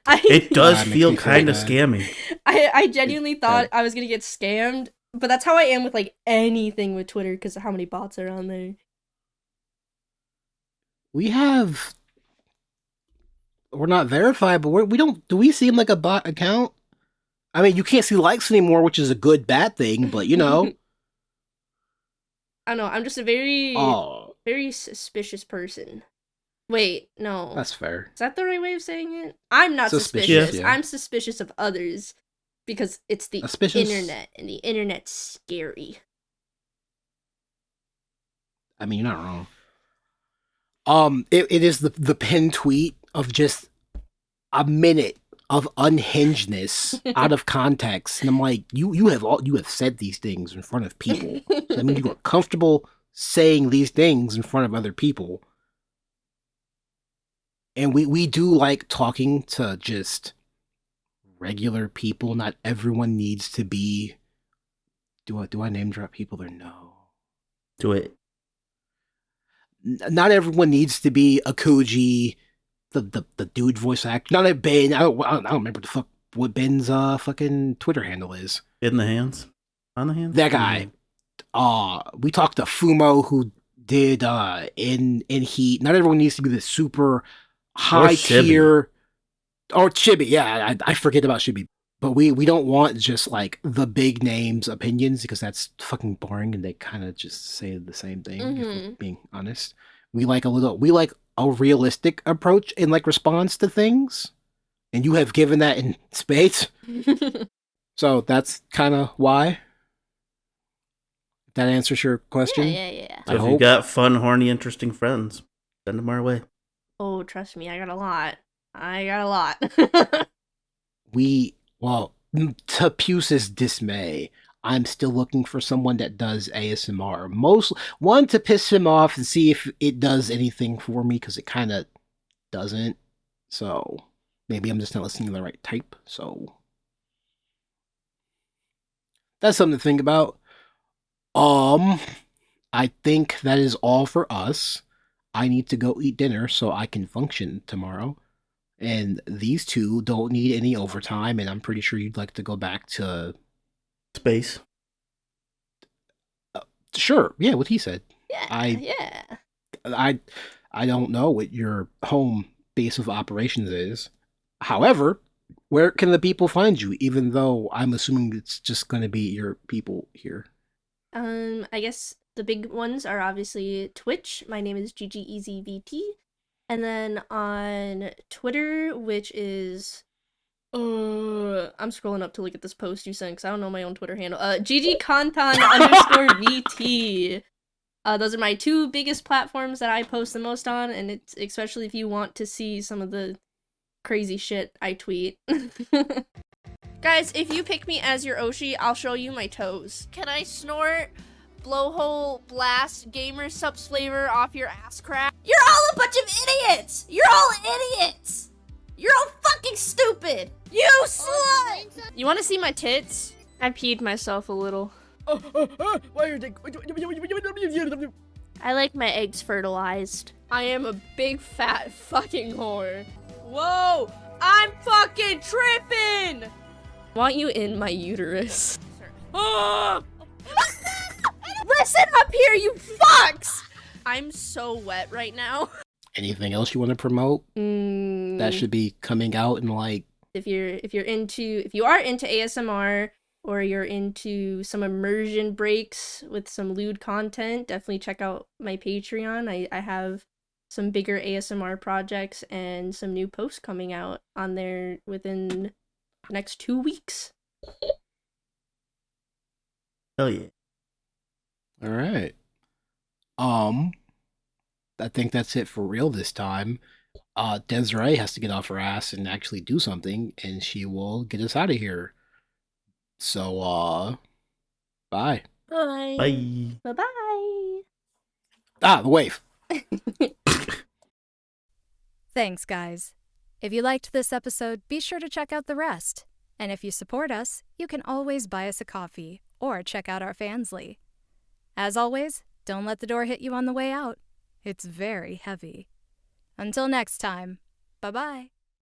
[SPEAKER 4] It does
[SPEAKER 2] That
[SPEAKER 4] feel
[SPEAKER 2] makes me
[SPEAKER 4] kind of
[SPEAKER 2] sad.
[SPEAKER 4] scammy.
[SPEAKER 3] I genuinely thought I was gonna get scammed, but that's how I am with like anything with Twitter because of how many bots are on there.
[SPEAKER 2] We're not verified, but we don't. Do we seem like a bot account? I mean, you can't see likes anymore, which is a good bad thing, but you know.
[SPEAKER 3] I don't know. I'm just a very
[SPEAKER 2] Oh,
[SPEAKER 3] very suspicious person. Wait, no.
[SPEAKER 2] that's fair.
[SPEAKER 3] Is that the right way of saying it? I'm not
[SPEAKER 2] Suspicious,
[SPEAKER 3] suspicious.
[SPEAKER 2] yeah.
[SPEAKER 3] I'm suspicious of others because it's the
[SPEAKER 2] Suspicious?
[SPEAKER 3] internet, and the internet's scary.
[SPEAKER 2] I mean, you're not wrong. It is the pinned tweet of just a minute of unhingedness out of context, and I'm like, you have said these things in front of people. So that means you are comfortable saying these things in front of other people. And we do like talking to just regular people. Not everyone needs to be. Do I name drop people or no?
[SPEAKER 4] Do it.
[SPEAKER 2] Not everyone needs to be a Koji, the dude voice actor. Not a Ben. I don't remember what Ben's fucking Twitter handle is.
[SPEAKER 4] In the hands? On the hands?
[SPEAKER 2] That guy. We talked to Fumo, who did in Heat. Not everyone needs to be the super high tier. Or Chibi, yeah, I forget about Chibi. But we don't want just like the big names opinions, because that's fucking boring and they kind of just say the same thing, if we're being honest. We like a realistic approach in like response to things. And you have given that in spades. So that's kind of why. That answers your question?
[SPEAKER 3] Yeah.
[SPEAKER 4] So if you got fun, horny, interesting friends, send them our way.
[SPEAKER 3] Oh, trust me, I got a lot.
[SPEAKER 2] Well, to Puce's dismay, I'm still looking for someone that does ASMR. One, to piss him off and see if it does anything for me, because it kind of doesn't. So maybe I'm just not listening to the right type. So that's something to think about. I think that is all for us. I need to go eat dinner so I can function tomorrow. And these two don't need any overtime, and I'm pretty sure you'd like to go back to
[SPEAKER 4] space.
[SPEAKER 2] Sure, yeah, what he said.
[SPEAKER 3] Yeah.
[SPEAKER 2] I don't know what your home base of operations is. However, where can the people find you? Even though I'm assuming it's just going to be your people here.
[SPEAKER 3] I guess the big ones are obviously Twitch. My name is GGEasyVT. And then on Twitter, which is I'm scrolling up to look at this post you sent because I don't know my own Twitter handle. GGConton_VT. Those are my two biggest platforms that I post the most on, and it's especially if you want to see some of the crazy shit I tweet. Guys, if you pick me as your Oshi, I'll show you my toes. Can I snort blowhole blast gamer subs flavor off your ass crack? You're all a bunch of idiots! You're all idiots! You're all fucking stupid! You slut! You wanna see my tits? I peed myself a little. I like my eggs fertilized. I am a big fat fucking whore. Whoa! I'm fucking tripping! Want you in my uterus. Listen up here, you fucks! I'm so wet right now.
[SPEAKER 2] Anything else you want to promote? That should be coming out in like...
[SPEAKER 3] If you are into ASMR, or you're into some immersion breaks with some lewd content, definitely check out my Patreon. I have some bigger ASMR projects and some new posts coming out on there within the next 2 weeks.
[SPEAKER 4] Hell yeah.
[SPEAKER 2] All right. I think that's it for real this time. Desiree has to get off her ass and actually do something, and she will get us out of here. So, bye.
[SPEAKER 3] Bye.
[SPEAKER 4] Bye.
[SPEAKER 3] Bye-bye.
[SPEAKER 2] The wave.
[SPEAKER 1] Thanks, guys. If you liked this episode, be sure to check out the rest. And if you support us, you can always buy us a coffee or check out our Fansly. As always, don't let the door hit you on the way out. It's very heavy. Until next time, bye-bye.